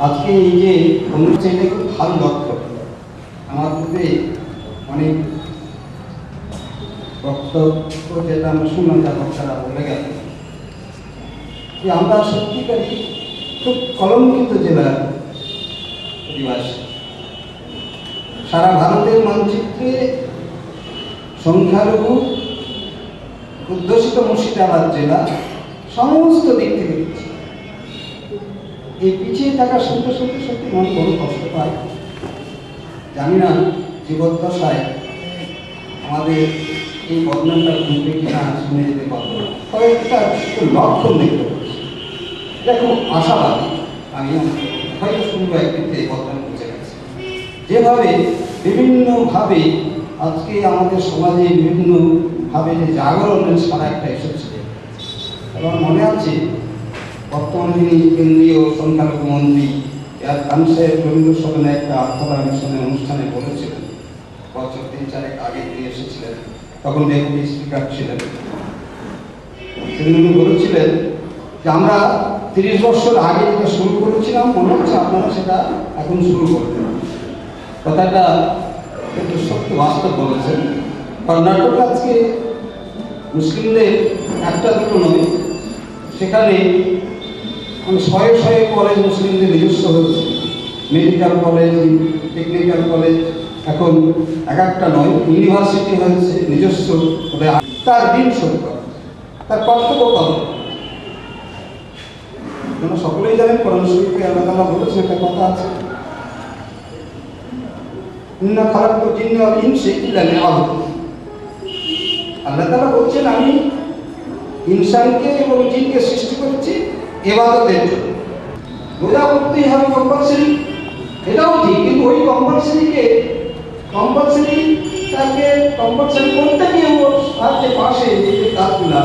Speaker 2: আজকে এই যে অনুষ্ঠানটা খুব ভালো লক্ষ্য। আমার পূর্বে অনেক বক্তব্য যেটা আমরা শুনলাম, যা বক্তারা বলে গেল যে আমরা সত্যিকারই খুব কলঙ্কিত জেলার অধিবাসী। সারা ভারতের মানচিত্রে সংখ্যালঘু অধ্যুষিত মুর্শিদাবাদ জেলা সমস্ত দিক থেকে পিছিয়ে। এই পিছিয়ে থাকার সত্যি সত্যি সত্যি মন বড় কষ্ট পায়। জানি না জীবদ্দশায় আমাদের এই বদনামটা ঘুরবে কিনা, শুনে যেতে পারবো না। তবে একটা লক্ষণ দেখতে পাচ্ছি, এটা খুব আশাবাদী। আমি হয়তো শুনবো একদিন এই বদনাম বুঝে গেছে। যেভাবে বিভিন্নভাবে আজকে আমাদের সমাজে বিভিন্নভাবে যে জাগরণের সারা একটা এসেছে। আমার মনে আছে বর্তমানে যিনি কেন্দ্রীয় সংখ্যালঘু মন্ত্রী কানসাহেব রবীন্দ্র সদনে একটা আত্মপ্রকাশনের অনুষ্ঠানে বলেছিলেন, বছর 3-4 আগে তিনি এসেছিলেন, তখন ডেপুটি স্পিকার ছিলেন। তিনি বলেছিলেন যে আমরা 30 বছর আগে যেটা শুরু করেছিলাম মনে হচ্ছে আপনারা সেটা এখন শুরু করবেন। কথাটা কিন্তু সত্যি বাস্তব বলেছেন। কর্ণাটক আজকে মুসলিমদের একটা দুটো নয়, সেখানে শয়ে শয়ে কলেজ মুসলিমদের নিজস্ব হয়েছে, মেডিকেল কলেজ, টেকনিক্যাল কলেজ, এখন একটা নয়, ইউনিভার্সিটি হয়েছে নিজস্ব। তার ঋণ শোধ করা, তার কর্তব্য পালন। আপনারা সকলেই জানেন কোরআন শরীফে আল্লাহ তাআলা বলেছেন একটা কথা আছে, ইন্না খালাকতুল জিন্না ওয়াল ইনসা ইল্লা লিয়াবুদুন। আল্লাহ তাআলা বলছেন আমি ইনসানকে এবং জিনকে সৃষ্টি করেছি ইবাদতের জন্য। রোজা করতেই হবে কম্পালসারি, এটাও ঠিক, কিন্তু ওই কম্পালসারি করতে গিয়ে ওর সাথে পাশে যে কাজগুলা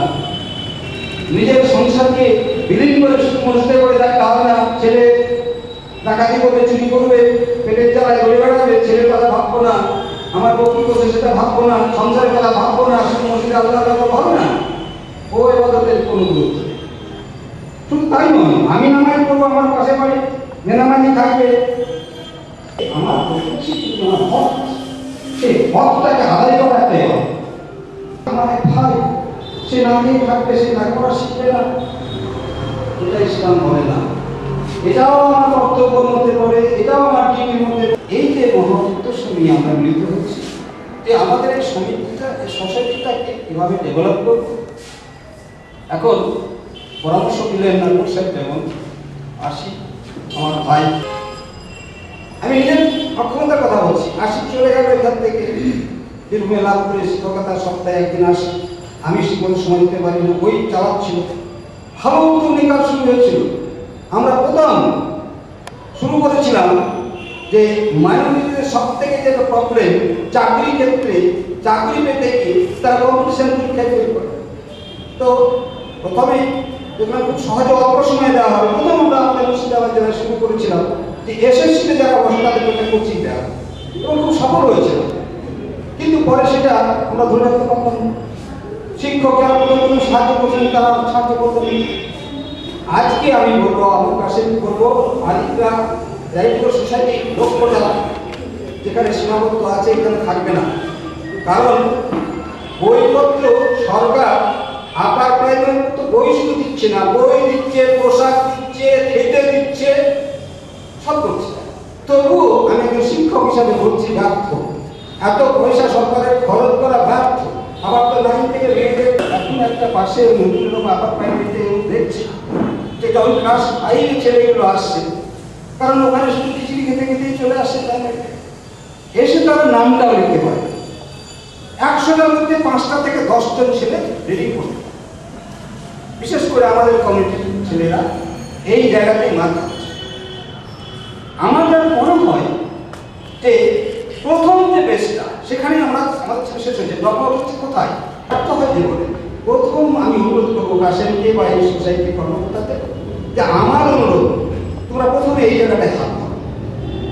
Speaker 2: নিজের সংসারকে বিলীন করে শুধু মসজিদে করে থাকতে হবে না। ছেলে ডাকাতি করবে, চুরি করবে, পেটের জ্বালায় দৌড়ে বেড়াবে, ছেলের কথা ভাববো না, আমার বউ কি করছে সেটা ভাববো না, সংসারের কথা ভাববো না, শুধু মসজিদে আল্লাহ হবে না, ও ইবাদতের কোনো গুরুত্ব নেই। শুধু তাই নয়, আমি নামাজ পড়বো, আমার পাশে বাড়ি বেনামাজি থাকবে, আমার হক, সেই হকটাকে আদায় করাতে হবে। আমার এক ভাই সে না দিয়ে থাকবে, সে লেখাপড়া শিখবে না, এটা ইসলাম বলে না। এটাও আমার কর্তব্যের মধ্যে পড়ে, এটাও আমার ডিউটির মধ্যে। এই যে মহত্বের সঙ্গে আমরা মিলিত হচ্ছি, যে আমাদের এই সমিতিটা, এই সোসাইটিটাকে কীভাবে ডেভেলপ করব। এখন পরামর্শ দিলেন নাটক সাহেব, যেমন আসি আমার ভাই, আমি নিজের অক্ষমতার কথা বলছি, আসি চলে গেল এখান থেকে বীরভূমে লাভ করে শিক্ষকতা, সপ্তাহে একদিন আসি, আমি শিক্ষকের সময় দিতে পারি না, ওই চালাচ্ছিল। ভালো উদ্যোগ নিকাশ শুরু হয়েছিল। আমরা প্রথম শুরু করেছিলাম যে মাইনরিটিদের সব থেকে যে প্রবলেম, চাকরি ক্ষেত্রে চাকরি পেতে গিয়ে তারা কম্পিটিশন পরীক্ষায় ফেল করে। তো প্রথমে যেখানে খুব সহজে অল্প সময় দেওয়া হবে, প্রথম আমরা আমাদের মুর্শিদাবাদ জেলায় শুরু করেছিলাম যে এসএসসিতে যারা বসে তাদের একটা কোচিং দেওয়া, এবং খুব সফল হয়েছিল। কিন্তু পরে সেটা আমরা ধরে রাখতে পারলাম। শিক্ষক যারা প্রথম সাহায্য করছেন তারা সাহায্য করতেন। আজকে আমি বলবো, আমার কাছে বলবো, আদিকরা রাইটুর সোসাইটি লক্ষ্যটা যেখানে সীমাবদ্ধ আছে এখানে থাকবে না। কারণ বইপত্র সরকার আপার প্রাইমারি তো বই শুধু দিচ্ছে না, বই দিচ্ছে, পোশাক দিচ্ছে, খেতে দিচ্ছে, সব করছে। তবুও আমি একজন শিক্ষক হিসাবে বলছি ব্যর্থ। এত পয়সা সরকারের খরচ করা ব্যর্থ। আবার তো 9 থেকে মেয়েদের এখন একটা পাশে নতুন রকম আপার প্রাইমারিতে দেখছি যেটা ওই ক্লাস 5 ছেলেগুলো আসছে, কারণ ওখানে শুধু খিচুড়ি খেতে খেতেই চলে আসছে, এসে তারা নামটাও লিখতে পারে। 100টার মধ্যে 5টা থেকে 10 জন ছেলে রেডি করবে। বিশেষ করে আমাদের কমিটির ছেলেরা এই জায়গাতেই মার খাচ্ছে। আমাদের মনে হয় যে প্রথম যে বেসটা সেখানে আমাদের শেষ হয়েছে। দরকার হচ্ছে কোথায় একটা হয় জীবনে। প্রথম আমি অনুরোধ করবো কাশেমকে বা এই সোসাইটির কর্মকর্তাদের যে আমার অনুরোধ, তোমরা প্রথমে এই জায়গাটায় হাত দাও।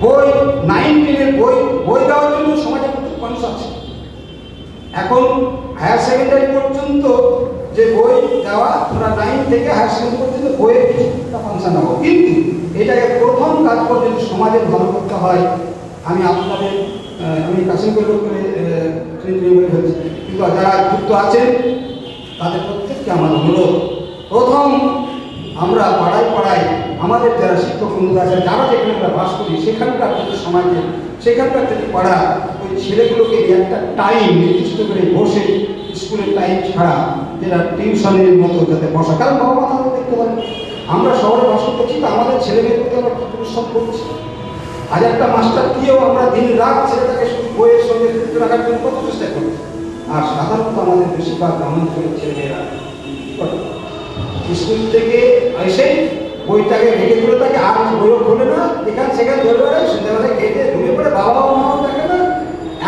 Speaker 2: বই 9-10 বই দেওয়ার জন্য সমাজে প্রচুর মানুষ আছে। এখন হায়ার সেকেন্ডারি পর্যন্ত যে বই দেওয়া, তোমরা 9 থেকে হায়ার সেকেন্ডারি পর্যন্ত বইয়ের কিছুটা ফাংশন হবো, কিন্তু এটাকে প্রথম কাজ করে যদি সমাজের ভালো করতে হয়, আমি আপনাদের আমি কাশেমকে লোক করে হয়েছি, কিন্তু যারা যুক্ত আছেন তাদের প্রত্যেককে আমার অনুরোধ, প্রথম আমরা পাড়ায় পাড়ায় আমাদের যারা শিক্ষক বন্ধুরা আছেন, যারা যেখানে আমরা বাস করি, সেখানকার যদি সমাজে, সেখানকার যদি পাড়া, ওই ছেলেগুলোকে একটা টাইম নির্দিষ্ট করে বসে, স্কুলের টাইম ছাড়া যেটা টিউশনের মতো যাতে বসা, কারণ বাবা মা তাদের দেখতে পারে। আমরা শহরে বাস করছি, তো আমাদের ছেলেমেয়ের প্রতি আমরা কি পরিশ্রম করছি। আজ একটা মাস্টার দিয়েও আমরা দিন রাত ছেলেটাকে শুধু বইয়ের সঙ্গে যুক্ত রাখার জন্য কত চেষ্টা করি। আর সাধারণত আমাদের বেশিরভাগ গ্রামাঞ্চলের ছেলেমেয়েরা স্কুল থেকে এসে বইটাকে রেখে তুলে থাকে, আর বইও খোলে না, এখানে সেখানে ধরে বেড়ায়, সন্ধ্যাবেলায় খেতে ঘুমিয়ে পড়ে, বাবা মাও দেখে না,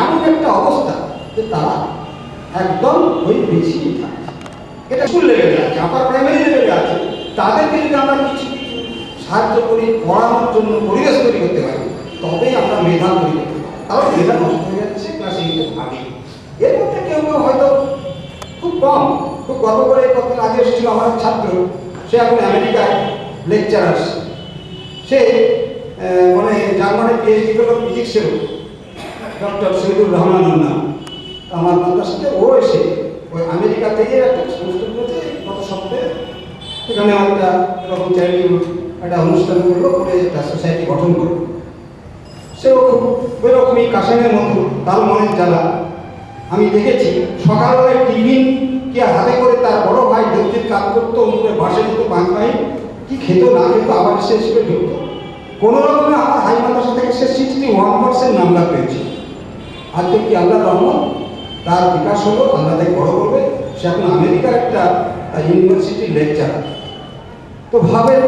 Speaker 2: এমন একটা অবস্থা। একদম ওই পিছিয়ে থাকে। এটা স্কুল লেভেলে আছে, আপার প্রাইমারি লেভেলে আছে। তাদেরকে যদি আমরা কিছু সাহায্য করি, পড়ানোর জন্য পরিবেশ তৈরি করতে পারি, তবেই আমরা মেধা তৈরি করতে পারি। কারণ মেধা নষ্ট হয়ে যাচ্ছে ক্লাস 8 আগে। এর মধ্যে কেউ কেউ হয়তো খুব কম, খুব গর্ব করে কতদিন আগে এসেছিল আমার এক ছাত্র, সে এখন আমেরিকায় লেকচারার। সে মানে জার্মানি পিএইচডি করলো ফিজিক্সেরও, ডক্টর শহীদুর রহমানের নাম। আমার তার সাথে ও এসে ওই আমেরিকা থেকে একটা সংস্থা করেছে গত সপ্তাহে, সেখানে একটা এরকম চ্যারিটি একটা অনুষ্ঠান করলো, করে একটা সোসাইটি গঠন করলো। সেও খুব ওইরকমই কাশেমের মতো তার মনের জ্বালা। আমি দেখেছি সকালবেলায় টিফিন কে হাতে করে তার বড় ভাই দৈত্যের কাজ করতো, অন্য বাসে যেত বাংলায়, কি খেত না খেত আবার সে হিসেবে ঢুকতো। কোনো রকমে আমার হাই মাদ্রাসা থেকে সে 61% নাম্বার পেয়েছে। আজকে কি আল্লাহ রহমত, তার বিকাশ হলো, আল্লাহ তাকে বড় করবে। সে এখন আমেরিকার একটা ইউনিভার্সিটির লেকচারার। তো ভাবেন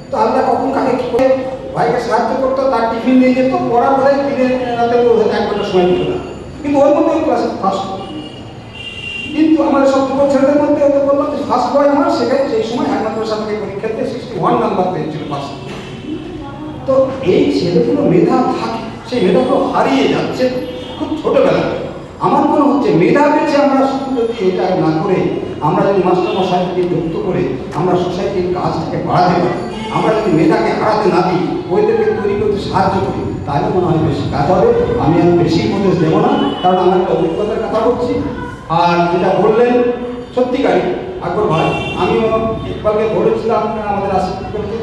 Speaker 2: তো আল্লাহ কখন কাকে কি করে ভাইকে সাহায্য করতো, তার টিফিন নিয়ে যেত, পড়ার পরে দিনে রাতে 1 ঘন্টা সময় দিত না, কিন্তু ওর মধ্যে ওই ক্লাসে ফার্স্ট। কিন্তু আমাদের সব ছেলেদের মধ্যে ওকে বললাম যে ফার্স্ট বয় আমার, সেখানে সেই সময় একমাত্র সাথে পরীক্ষাতে 61 নাম্বার পেয়েছিল ফার্স্ট। তো এই ছেলেগুলো মেধা থাকে, সেই মেধাগুলো হারিয়ে যাচ্ছে খুব ছোটবেলায়। আমার মনে হচ্ছে মেধা পেয়েছে আমরা শুধু যদি এটা না করে, আমরা যদি মাস্টারমশাইকে যুক্ত করে আমরা সোসাইটির কাজটাকে বাড়াতে পারি, আমরা যদি মেধাকে হারাতে না দিই, ওইদেরকে তৈরি করতে সাহায্য করি, তাহলে মনে হয় বেশি কাজ হবে। আমি আর বেশি উপদেশ দেবো না, কারণ আমার একটা অভিজ্ঞতার কথা বলছি। আর যেটা বললেন সত্যিকারই আকবর ভাই, আমিও ইকবালকে বলেছিলাম আমাদের আশীর্বাদ করতে,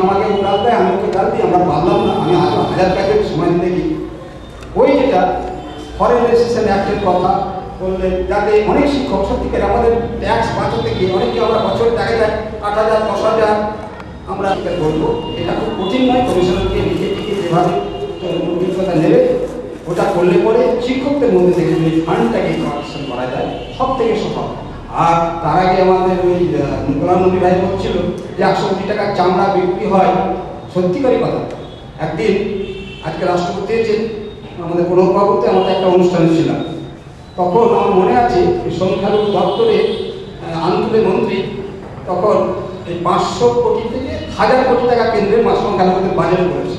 Speaker 2: আমাকে ও গাল দেয়, আমি ওকে গাল দিই, আমরা পারলাম না। আমি আরও 1000 প্যাকেট সময় দেখি ওই যেটা ফরেন রেজিস্ট্রেশন অ্যাক্টের কথা বললেন, যাতে অনেক শিক্ষক সত্যিকার আমাদের ট্যাক্স বাঁচাতে গিয়ে অনেকে আমরা বছরে দেখা যায় 8,000 10,000 আমরা বলবো। এটা খুব কঠিন নয়, কমিশনারকে লিখে টিকে যেভাবে অভিজ্ঞতা নেবে ওটা করলে পরে শিক্ষকদের মধ্যে থেকে যদি ফান্ডটাকে কালেকশন করা যায় সব থেকে সফল। আর তার আগে আমাদের ওই গোলাম নবী ভাই বলছিল যে 100 কোটি টাকার চামড়া বিক্রি হয়, সত্যিকারই কথা। একদিন আজকে রাষ্ট্রপতি এসেছেন আমাদের প্রণববাবুতে, আমাদের একটা অনুষ্ঠানে ছিলাম, তখন আমার মনে আছে সংখ্যালঘু দপ্তরে আন্দোলনের মন্ত্রী তখন এই 500 কোটি থেকে 1000 কোটি টাকা কেন্দ্রের সংখ্যালঘুদের বাজেট করেছে।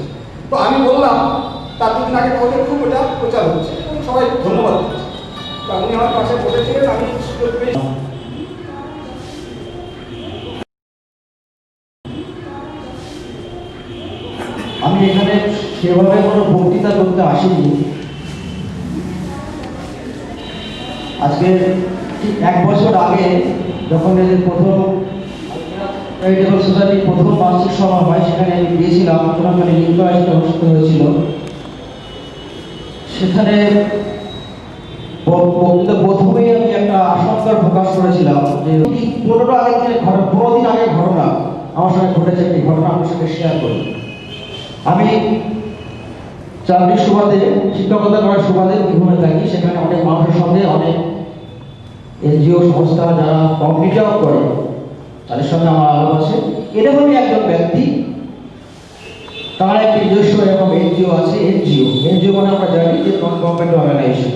Speaker 2: তো আমি বললাম তার 2 দিন আগে বলে খুব ওটা প্রচার হচ্ছে এবং সবাই ধন্যবাদ দিচ্ছে। তো আপনি আমার পাশে বলেছিলেন, আমি সুযোগ পেয়েছি।
Speaker 10: আমি এখানে সেভাবে কোনো বক্তৃতা করতে আসিনি। আজকে ঠিক 1 বছর আগে যখন এই প্রথম চ্যারিটেবল সোসাইটির প্রথম বার্ষিক সভা হয়, সেখানে আমি গিয়েছিলাম, চোরাখালী লিঙ্গায়িত অনুষ্ঠিত হয়েছিল। সেখানে প্রথমেই আমি একটা আশঙ্কার প্রকাশ করেছিলাম যে 15 দিন আগে ঘটনা আমার সঙ্গে ঘটেছে, এই ঘটনা আপনার সাথে শেয়ার করি। আমি চাকরির সুবাদে, শিক্ষকতা করার সুবাদে বীরভূমে থাকি। সেখানে অনেক মানুষের সঙ্গে, অনেক এনজিও সংস্থা যারা কমিউনিটি ওয়ার্ক করে তাদের সঙ্গে আমার আলাপ আছে। এরকমই একজন ব্যক্তি, তার একটি নিজস্ব এরকম এনজিও আছে। এনজিও মানে আমরা জানি যে নন গভর্নমেন্ট অর্গানাইজেশন,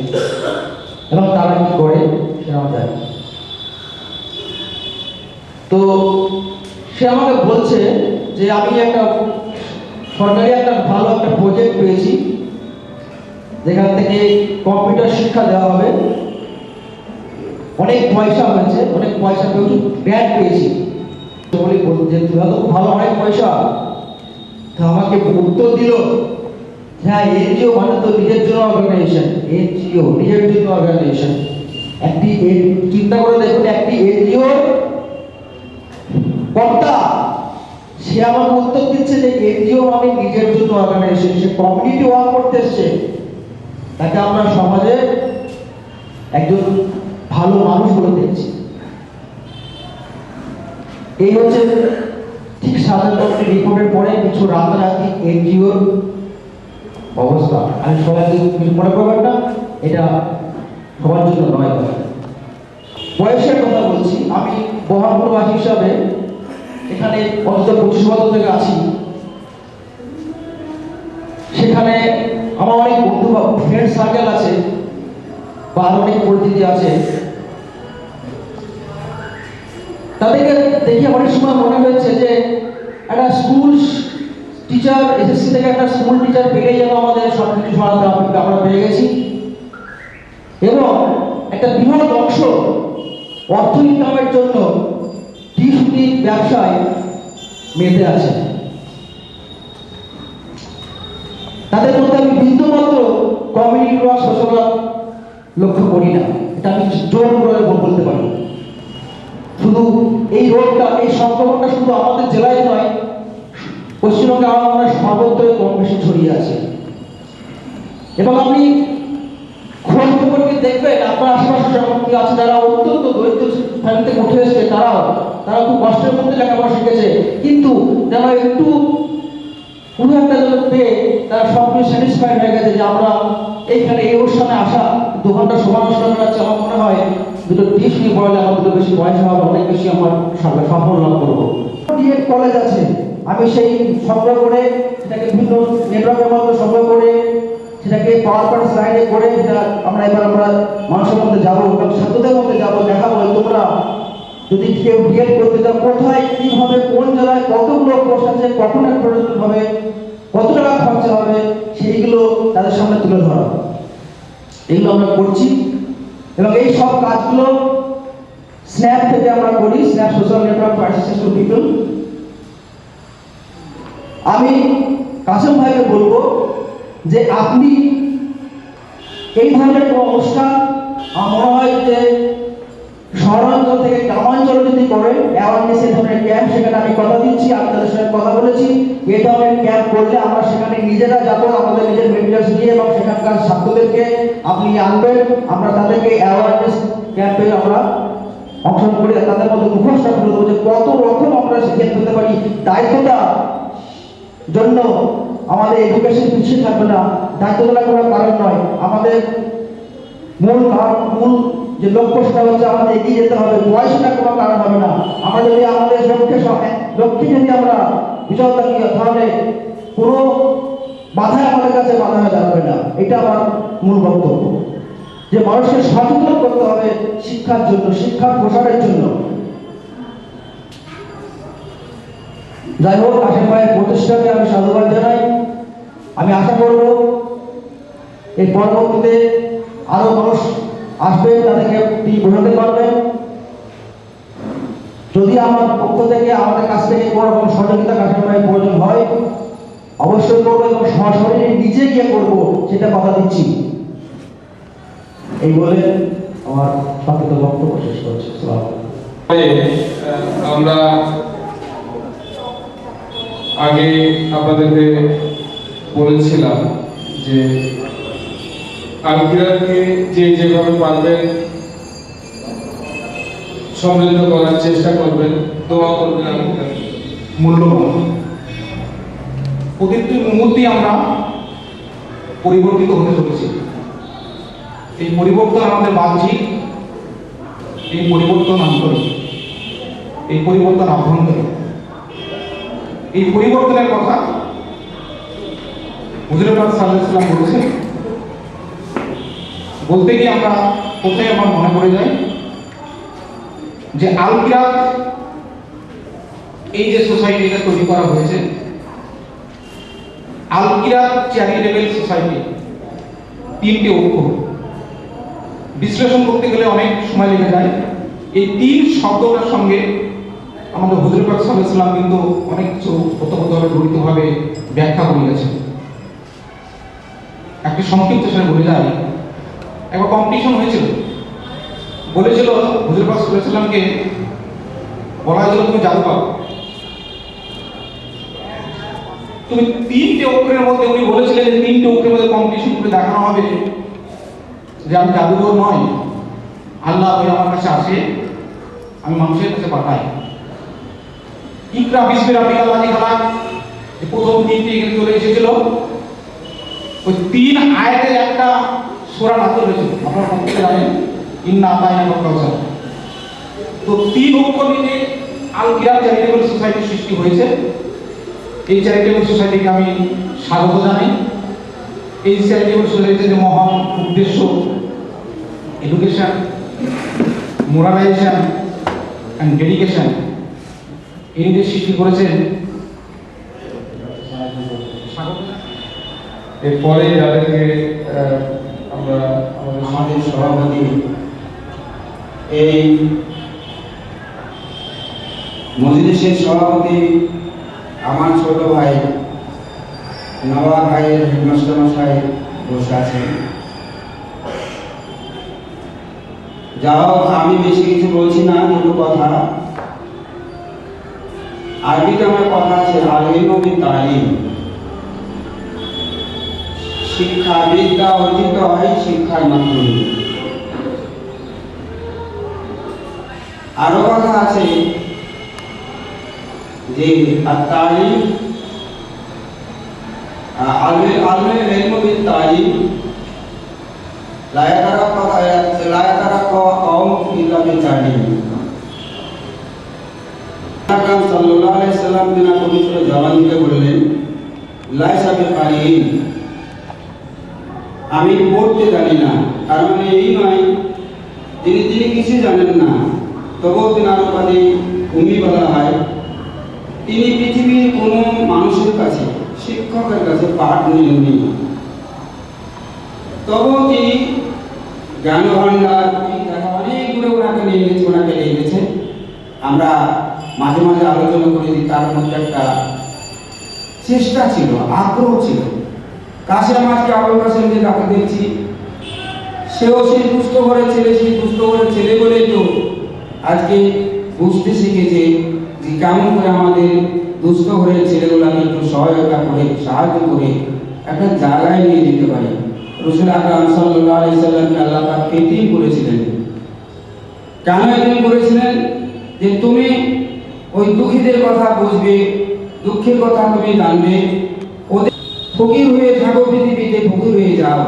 Speaker 10: এবং তারা কি করে সেটা আমরা জানি। তো সে আমাকে বলছে যে আমি একটা সরকারি একটা ভালো একটা প্রজেক্ট পেয়েছি, যেখান থেকে কম্পিউটার শিক্ষা দেওয়া হবে। অনেক পয়সা হয়েছে, অনেক পয়সা পেয়েছি, গ্র্যান্ট পেয়েছি। বলি যে তুই তো খুব ভালো, অনেক পয়সা। তো আমাকে উত্তর দিল, হ্যাঁ এনজিও মানে তো নিজের জন্য অর্গানাইজেশন, এনজিও নিজের জন্য অর্গানাইজেশন। একটি চিন্তা করে দেখুন, একটি এনজিও কর্তা সে আমাকে উত্তর দিচ্ছে যে এনজিও মানে নিজের জন্য অর্গানাইজেশন, সে কমিউনিটি ওয়ার্ক করতে এসছে। তাকে আমরা সমাজে একজন ভালো মানুষ বলে দেখছি। এই হচ্ছে ঠিক সাধারণ রিপোর্টের পরে কিছু রাতারাতি এনজিওর অবস্থা। আমি সবাইকে কিছু মনে করবেন না, এটা সবার জন্য নয়। বয়সের কথা বলছি, আমি বহরমপুরবাসী হিসাবে এখানে অন্তত 25 বছর থেকে আছি। সেখানে আমার অনেক বন্ধু বা ফ্রেন্ড সার্কেল আছে বা আরো অনেক পরিচিতি আছে, তাদেরকে দেখে অনেক সময় মনে হয়েছে যে একটা স্কুল টিচার, এসএসসি থেকে একটা স্কুল টিচার পেলেই যেন আমাদের সব কিছু সহায়তা আমরা পেয়ে গেছি, এবং একটা বৃহৎ অংশ অর্থ ইনকামের জন্য টিউশনির ব্যবসায় মেতে আছে। তাদের মধ্যে আমি বিন্দুমাত্র কমিউনিটি ওয়ার্ক, সোশ্যাল ওয়ার্ক লক্ষ্য করি না, এটা আমি জোর করে বলতে পারি। শুধু এই রোগটা, এই সংক্রমণটা শুধু আমাদের জেলায় নয়, পশ্চিমবঙ্গে আমার সর্বত্রই কম বেশি ছড়িয়ে আছে। এবং আপনি খোঁজ খবর নিয়ে দেখবেন আপনার আশেপাশে যখন কি আছে, যারা অত্যন্ত দরিদ্র ফ্যামিলি থেকে উঠে এসেছে, তারা খুব কষ্টের মধ্যে লেখাপড়া শিখেছে, কিন্তু যেন একটু কোনো একটা যেন পেয়ে তারা সব কিছু স্যাটিসফাইড হয়ে গেছে যে আমরা এইখানে এই অনুষ্ঠানে আসা 2 ঘন্টা সময় নষ্ট করা যাচ্ছে, আমার মনে হয় দুটো টিউশনি পড়ালে আমার দুটো বেশি পয়সা হবে, অনেক বেশি আমার সফল লাভ করবো। ডিএড কলেজ আছে, আমি সেই সংগ্রহ করে সেটাকে বিভিন্ন নেটওয়ার্কের মাধ্যমে সংগ্রহ করে সেটাকে পাওয়ার পয়েন্ট স্লাইডে করে সেটা আমরা মানুষের মধ্যে যাবো এবং ছাত্রদের মধ্যে যাবো, দেখাবো তোমরা যদি কেউ ডিএড করতে চাও কোথায়, কিভাবে, কোন জায়গায় কতগুলো কোর্স আছে, কখন প্রয়োজন হবে, কত টাকা খরচা হবে, সেইগুলো তাদের সামনে তুলে ধরা। এগুলো আমরা করছি এবং এই সব কাজগুলো স্ন্যাপ থেকে আমরা করি, snap social network for assistance to people. আমি কাসেম ভাইকে বলবো যে আপনি এই ধরনের কোনো অনুষ্ঠান আমার মনে হয় যে শহরাঞ্চল থেকে গ্রামাঞ্চলে যদি করেন, অ্যাওয়ারনেস এই ধরনের ক্যাম্প, সেখানে আমি কথা দিচ্ছি, আমি তাদের সঙ্গে কথা বলেছি, এই ধরনের ক্যাম্প করলে আমরা সেখানে নিজেরা যাবো, আমাদের নিজের মেটেরিয়ালস নিয়ে, এবং সেখানকার ছাত্রদেরকে আপনি আনবেন, আমরা তাদেরকে অ্যাওয়ারনেস ক্যাম্পে আমরা অংশগ্রহণ করে তাদের মধ্যে মুখোশটা তুলে দেবো যে কত রকম আমরা শিক্ষা পেতে পারি। দায়িত্বটা জন্য আমাদের এডুকেশন পিছিয়ে থাকবে না, দায়িত্বটা করার কারণ নয়, আমাদের মূল যে লক্ষ্য সেটা হচ্ছে আমাদের এগিয়ে যেতে হবে, পয়সাটা কোনো কারণ হবে না। আমরা যদি আমাদের লক্ষ্যে যদি আমরা বিজয় থাকি, তাহলে কোনো বাধাই আমাদের কাছে বাধা হয়ে দাঁড়াবে না। এটা আমার মূল বক্তব্য, যে মানুষকে সচেতন করতে হবে শিক্ষার জন্য, শিক্ষার প্রসারের জন্য। যাই হোক, কাসেম ভাইয়ের প্রচেষ্টাকে আমি সাধুবাদ জানাই। আমি আশা করব এই পরবর্তীতে আরো মানুষ আসবে, তাদেরকে তিনি বোঝাতে পারবেন। যদি আমার পক্ষ থেকে, আমাদের কাছ থেকে কোনো রকম সহযোগিতা কাসেম ভাইয়ের প্রয়োজন হয়, অবশ্যই করবো এবং সরাসরি নিজে গিয়ে করবো, সেটা কথা দিচ্ছি। এই বলে আমার সংক্ষিপ্ত বক্তব্য শেষ করছি।
Speaker 3: আমরা আগে আপনাদেরকে বলেছিলাম যে আলকিরাতকে যেভাবে পারবেন সমৃদ্ধ করার চেষ্টা করবেন, দোয়া করবেন। আলকিরাত
Speaker 9: মূল্যবান প্রতিটি মুহূর্তে আমরা পরিবর্তিত হতে চলেছি। এই পরিবর্তন আমাদের বাহ্যিক, এই পরিবর্তন আন্তরিক, এই পরিবর্তন আভ্যন্তরীণ। এই পরিবর্তনের কথা হুজুর পাক সাল্লাল্লাহু আলাইহি ওয়াসাল্লাম বলেছেন। বলতে গিয়ে আমরা কোথায় আমার মনে পড়ে যায় যে আলকিরাত, এই যে সোসাইটিটা তৈরি করা হয়েছে, আলকিরাত চ্যারিটেবল সোসাইটি, 3টে অক্ষর বিশ্লেষণ করতে গেলে অনেক সময় লেগে যায়। এই 3 শব্দটার সঙ্গে আমাদের হুজুর পাক সাল্লাল্লাহু আলাইহি ওয়াসাল্লাম কিন্তু অনেক কিছু ওতপ্রোতভাবে জড়িতভাবে ব্যাখ্যা করে গেছেন। একটি সংক্ষিপ্ত সাথে বলে যায়, একবার কম্পিটিশন হয়েছিল, বলেছিল হুজুর পাক সাল্লাল্লাহু আলাইহি ওয়াসাল্লামকে বলা হয়েছিল তুমি জাদু পাও। তুমি 3টে অক্ষরের মধ্যে, উনি বলেছিলেন যে 3টে অক্ষরের মধ্যে কম্পিটিশন করে দেখানো হবে যে আমি জাদুঘর নয়, আল্লাহ ওই আমার কাছে আসে, আমি মানুষের কাছে পাঠাই। ইকরা বিসমি রাব্বিকাল লাযী খালাক, এই প্রথম 3টি এখানে চলে এসেছিল। ওই 3 আয়াতের একটা সূরা নাযিল হয়েছিল, আপনারা প্রত্যেকে জানেন, ইন্না আতাইনাকাল কাউসার। তো 3 অক্ষর নিয়ে আলকিরাত চ্যারিটেবল সোসাইটি সৃষ্টি হয়েছে। এই চ্যারিটেবল সোসাইটিকে আমি স্বাগত জানাই। এই চ্যারিটেবল সোসাইটির মহান উদ্দেশ্য
Speaker 8: এডুকেশন, মোরালাইজেশন অ্যান্ড ডেডিকেশন ইনি সৃষ্টি করেছেন।
Speaker 3: এরপরে যাদেরকে আমরা
Speaker 10: আমাদের সভাপতি এই মজলিসের সভাপতি আমার ছোট ভাই নওয়াব ভাইয়ের হেডমাস্টার মশাই বসে আছেন। যা হোক, আমি বেশি কিছু বলছি না, দুটো কথা। আরবিতে আমার কথা আছে, আল-ইলমু বিত-তালিম। শিক্ষা, বিদ্যা অর্জিত হয় শিক্ষার মাধ্যমে। আরো কথা আছে যে আত-তালিম আল-ইলমু বিত-তালিম লা ইয়াতারাক্কা কওম ইল্লা বিত-তালিম। আকরাম সাল্লাল্লাহু আলাইহি সাল্লাম বিনা পবিত্র জবান থেকে বললেন, লাইসা বিকারিন, আমি পড়তে জানি না। তার মানে এই নয় তিনি কিছু জানেন না, তবুও তেনার উপাধি উম্মি বলা হয়। তিনি পৃথিবীর কোনো মানুষের কাছে, শিক্ষকের কাছে পাঠ নেননি, তবুও তিনি জ্ঞান ভাণ্ডার অনেক দূরে ওনাকে নিয়ে গেছে। আমরা মাঝে মাঝে আলোচনা করে দিই, তার মধ্যে একটা চেষ্টা ছিল, আগ্রহ ছিল। কাশেম, আজকে আবুল কাশেম যে তাকে দেখছি, সেও সেই দুষ্ট ঘরের ছেলে বলেই তো আজকে বুঝতে শিখেছে যে কেমন করে আমাদের দুষ্ট ঘরের ছেলেগুলোকে একটু সহায়তা করে, সাহায্য করে একটা জায়গায় নিয়ে যেতে পারে। রাসূল আকরাম সাল্লাল্লাহু আলাইহি সাল্লামকে আল্লাহ পাক এতিম করেছিলেন। কেন এতিম করেছিলেন? যে তুমি ওই দুঃখীদের কথা বুঝবে, দুঃখের কথা তুমি জানবে, ওদের ফকির হয়ে থাকো, পৃথিবীতে ফকির হয়ে যাও,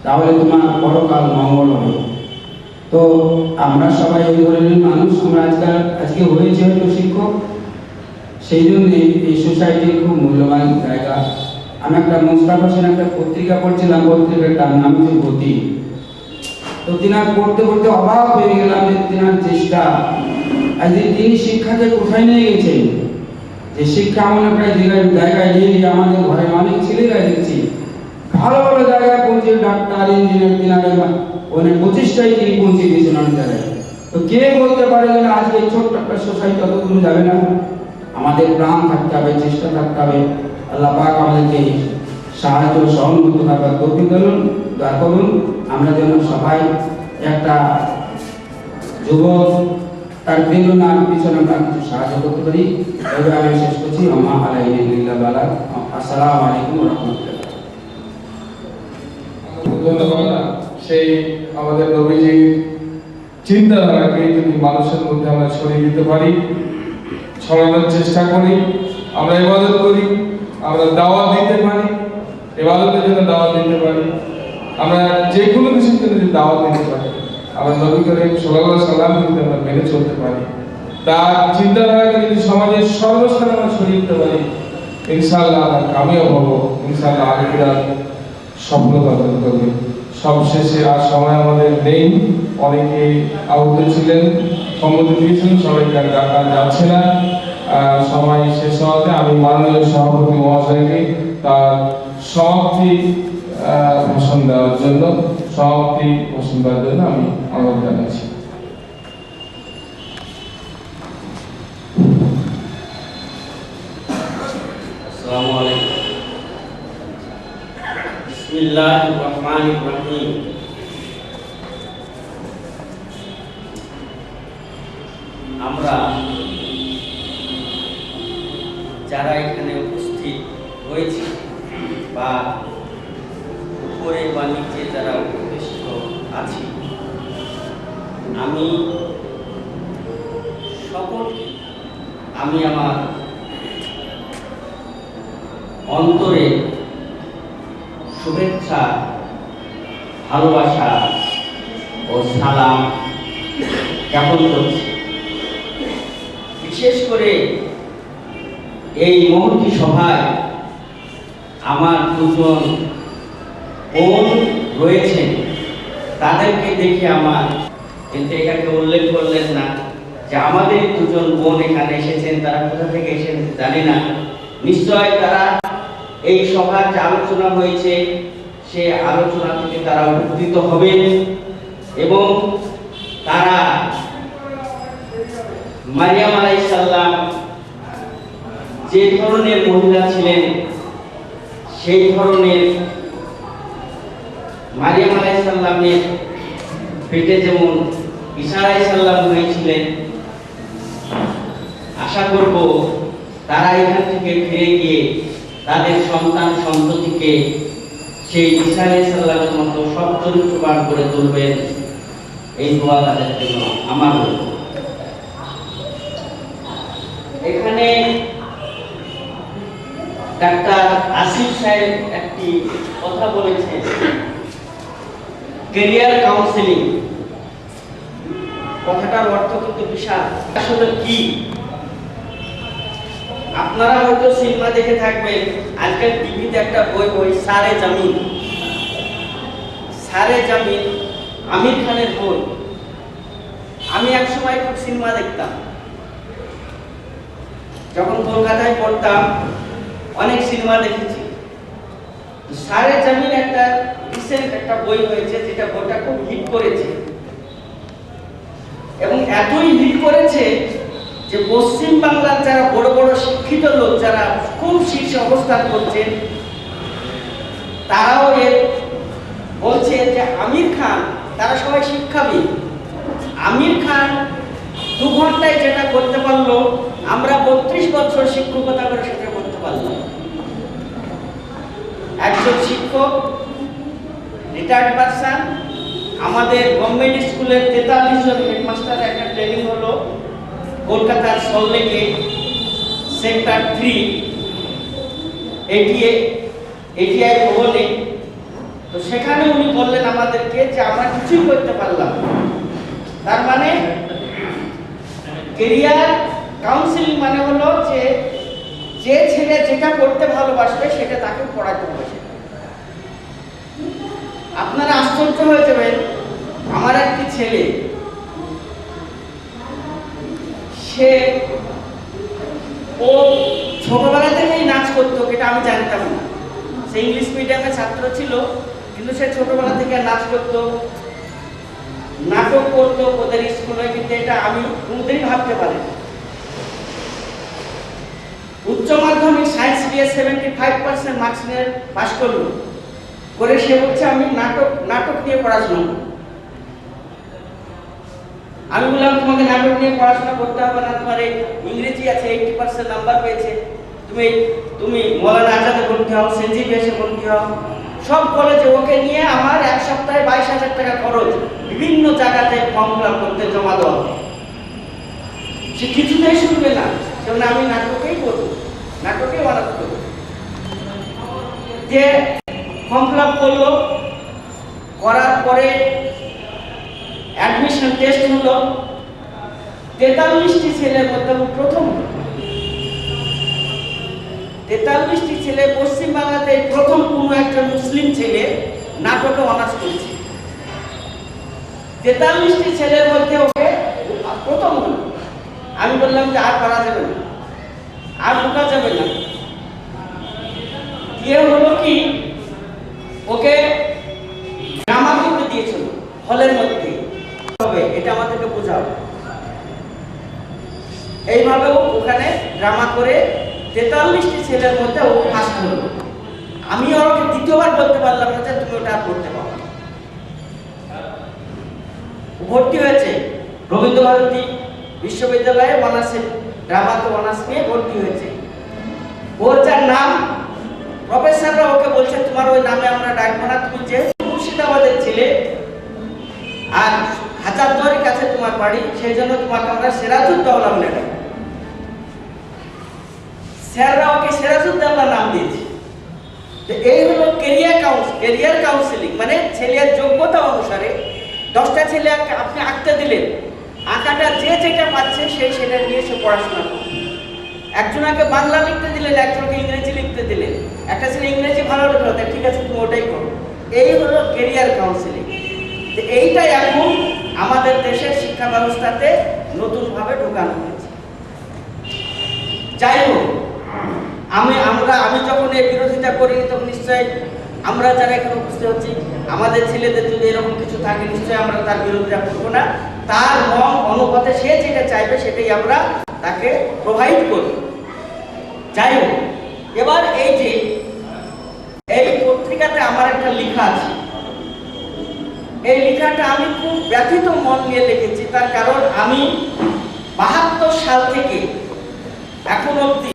Speaker 10: তাহলে তোমার পরকাল মঙ্গল হবে। তো আমরা সবাই ওই ধরনের মানুষ। আমরা আজকে হয়েছে হয়তো শিক্ষক, সেই জন্যে এই সোসাইটির খুব মূল্যবান জায়গা। আমি একটা মুস্তাফা হোসেন একটা পত্রিকা পড়ছিলাম, পত্রিকাটার নাম হচ্ছে গতি। তো তিনার পড়তে পড়তে অবাক হয়ে গেলাম যে তিনার চেষ্টা, আজকে তিনি শিক্ষাকে কোথায় নিয়ে গেছেন। যে শিক্ষা এমন একটা জায়গায় নিয়ে গিয়ে আমাদের ঘরে অনেক ছেলেরা দেখছি ভালো ভালো জায়গায় পৌঁছে, ডাক্তার, ইঞ্জিনিয়ার, তিনার অনেক প্রচেষ্টায় তিনি পৌঁছে দিয়েছেন অনেক জায়গায়। তো কে বলতে পারে যে আজকে ছোট্ট একটা সোসাইটি অতদূর যাবে না? আমাদের প্রাণ থাকতে হবে, চেষ্টা থাকতে হবে। আল্লাহ পাক আমাদেরকে সাহায্য সহমত থাকার তৌফিক দান করুন। আমরা যেন সবাই একটা যুবক তার প্রেরণার পিছনে আমরা কিছু সাহায্য করতে পারি। তবে আমি শেষ করছি। আসসালামু আলাইকুম ওয়া রাহমাতুল্লাহ।
Speaker 3: ধন্যবাদ। সেই আমাদের নবীজির চিন্তাধারাকে যদি মানুষের মধ্যে আমরা ছড়িয়ে দিতে পারি, ছড়ানোর চেষ্টা করি, আমরা ইবাদত করি, আমরা দাওয়াত দিতে পারি, ইবাদতের জন্য দাওয়াত দিতে পারি, আমরা যে কোনো কিছুর জন্য যদি দাওয়াত দিতে পারি, আমরা নবী করিম সাল্লাল্লাহু আলাইহি সাল্লাম যদি আমরা মেনে চলতে পারি, তার চিন্তাধারাকে যদি সমাজের সর্বস্তরে আমরা ছড়িয়ে দিতে পারি, ইনশাআল্লাহ আমরা কামিয়াব হব, ইনশাআল্লাহ আখিরাত সফলতা অর্জন করবে। সবশেষে আর সময় আমাদের নেই, অনেকে আহত ছিলেন, সম্মতি দিয়েছিলেন, সবাইকে আর ডাকা যাচ্ছে না। সময় শেষ হওয়াতে আমি মাননীয় সভাপতি মহাশয়কে তার সমাপ্তি ভাষণ দেওয়ার জন্য আমি অনুরোধ জানাচ্ছি।
Speaker 11: আসসালামু আলাইকুম। বিসমিল্লাহির রহমানির রহিম। আমরা যারা এখানে উপস্থিত হয়েছি বা উপরে বা নিচে যারা উপবিষ্ট আছি, আমি সকলকে আমি আমার অন্তরে শুভেচ্ছা, ভালোবাসা ও সালাম জ্ঞাপন করছি। বিশেষ করে এই মহতী সভায় আমার দুজন বোন রয়েছেন, তাদেরকে দেখে আমার, কিন্তু এটাকে উল্লেখ করলেন না যে আমাদের দুজন বোন এখানে এসেছেন, তারা কোথা থেকে এসেছেন জানি না, নিশ্চয় তারা এই সভার যে আলোচনা হয়েছে সে আলোচনা থেকে তারা উপকৃত হবেন এবং তারা মারিয়াম আলাইহিস সালাম যে ধরনের মহিলা ছিলেন সেই ধরনের মারিয়াম আলাইহিস সালামের পেটে যেমন ঈসা আলাইহিস সালাম হয়েছিলেন, আশা করব তারা এখান থেকে ফিরে গিয়ে তাদের সন্তান সন্ততিকে সেই ঈসা আলাইহিস সালামের মতো সৎ চরিত্রবান করে তুলবেন। এই দোয়া তাদের জন্য আমার। এখানে ডাক্তার আসিফ সাহেব একটি কথা বলেছেন, ক্যারিয়ার কাউন্সেলিং। কথাটার অর্থ কিন্তু বিশাল। আসলে কি আপনারা হয়তো সিনেমা দেখে থাকবেন, আজকাল টিভিতে একটা বই সারে জামিন, সারে জামিন আমির খানের বই। আমি একসময় খুব সিনেমা দেখতাম, যখন কলকাতায় পড়তাম অনেক সিনেমা দেখেছি। সারে জামিন একটা রিসেন্ট একটা বই হয়েছে, যেটা বইটা খুব হিট করেছে এবং এতই হিট করেছে যে পশ্চিম বাংলার যারা বড় বড় শিক্ষিত লোক যারা খুব শীর্ষে অবস্থান করছেন তারাও এর বলছে যে আমির খান, তারা সবাই শিক্ষাবিদ, আমির খান 2 ঘন্টায় যেটা করতে পারলো আমরা 32 বছর শিক্ষকতা করে সেটা করতে পারলাম। একজন শিক্ষক রিটায়ার্ড পারসন, আমাদের গভর্নমেন্ট স্কুলের 43 জন হেডমাস্টারের একটা ট্রেনিং হলো কলকাতার সল্টলেকে সেক্টর 3 এটিআই ভবনে। তো সেখানে উনি বললেন আমাদেরকে যে আমরা কিছুই করতে পারলাম। তার মানে ক্যারিয়ার কাউন্সিলিং মানে হলো যে ছেলে যেটা করতে ভালোবাসবে সেটা তাকে পড়াতে হবে। আপনারা আশ্চর্য হয়ে যাবেন, আমার একটি ছেলে, ও ছোটবেলা থেকেই নাচ করতো, এটা আমি জানতাম না। সে ইংলিশ মিডিয়ামে ছাত্র ছিল, কিন্তু সে ছোটবেলা থেকে নাচ করতো, নাটক করতো ওদের স্কুলে, কিন্তু এটা আমি কোনোদিনই ভাবতে পারি। উচ্চ মাধ্যমিক সায়েন্স নিয়ে 75% মার্কস নিয়ে পাস করলো, করে সে বলছে আমি নাটক নিয়ে পড়াশোনা করব। আমি বললাম তোমাকে নাটক নিয়ে পড়াশোনা করতে হবে না, তোমার ইংরেজি আছে 80% নাম্বার পেয়েছে, তুমি মৌলানা আজাদে ভর্তি হও, সেন্ট জেভিয়ার্সে ভর্তি হও। সব কলেজে ওকে নিয়ে আমার 1 সপ্তাহে 22,000 টাকা খরচ, বিভিন্ন জায়গাতে ফর্ম ফিল আপ করতে জমা দেওয়া। সে কিছুতেই শুনবে না, সেজন্য আমি নাটকেই করবো, নাটকেই অনার্স করবো। যে ফর্ম ফিল আপ করলো, করার পরে অ্যাডমিশন টেস্ট হলো, 43টি ছেলের মধ্যে প্রথম। 43টি ছেলে, পশ্চিমবাংলাতে প্রথম কোনো একজন মুসলিম ছেলে নাটকে অনার্স করেছে। 43টি ছেলের মধ্যে ওকে প্রথম হলো। আমি বললাম যে আর পারা যাবে না, আর ঢোকা যাবে না। দিয়ে হলো কি, ওকে ড্রামা করতে দিয়েছিল হলের মধ্যে, এটা আমাদেরকে বোঝাও। এইভাবে ওখানে ড্রামা করে 43টি ছেলের মধ্যে ও ফার্স্ট হলো। আমি ওকে দ্বিতীয়বার বলতে পারলাম না যে তুমি ওটা করতে পারো। ভর্তি হয়েছে রবীন্দ্রভারতী বিশ্ববিদ্যালয়ে অনার্সে, ড্রামাতে অনার্স নিয়ে ভর্তি হয়েছে। ওর যার নাম, প্রফেসররা ওকে বলছে তোমার ওই নামে আমরা ডাকবো না, তুমি যে মুর্শিদাবাদের ছেলে আর হাজারদুয়ারির কাছে তোমার বাড়ি, সেই জন্য তোমাকে আমরা সিরাজউদ্দৌলা বলে ডাকি। স্যাররা ওকে সিরাজউদ্দৌলা নাম দিয়েছে। তো এই হলো ক্যারিয়ার কাউন্সিলিং, মানে ছেলের যোগ্যতা অনুসারে 10টা ছেলে আপনি আঁকতে দিলেন, আঁকাটা যে যেটা পাচ্ছে সেটা নিয়ে সে পড়াশোনা করবে। একজনকে বাংলা লিখতে দিলেন, একজনকে ইংরেজি লিখতে দিলেন, একটা ছেলে ইংরেজি ভালো লিখলো, ঠিক আছে তুমি ওটাই করো। এই হলো ক্যারিয়ার কাউন্সিলিং। তো এইটাই এখন আমাদের দেশের শিক্ষা ব্যবস্থাতে নতুনভাবে ঢোকানো হয়েছে। যাই হোক, আমি যখন এই বিরোধিতা করি তখন নিশ্চয়ই আমরা যারা এখানে উপস্থিত হচ্ছি, আমাদের ছেলেদের যদি এরকম কিছু থাকে নিশ্চয়ই আমরা তার বিরোধিতা করবো না। তার মন অনুপাতে সে যেটা চাইবে সেটাই আমরা তাকে প্রোভাইড করি। যাই হোক, এবার এই পত্রিকাতে আমার একটা লেখা আছে, এই লেখাটা আমি খুব ব্যথিত মন নিয়ে লিখেছি। তার কারণ আমি 72 সাল থেকে এখন অবধি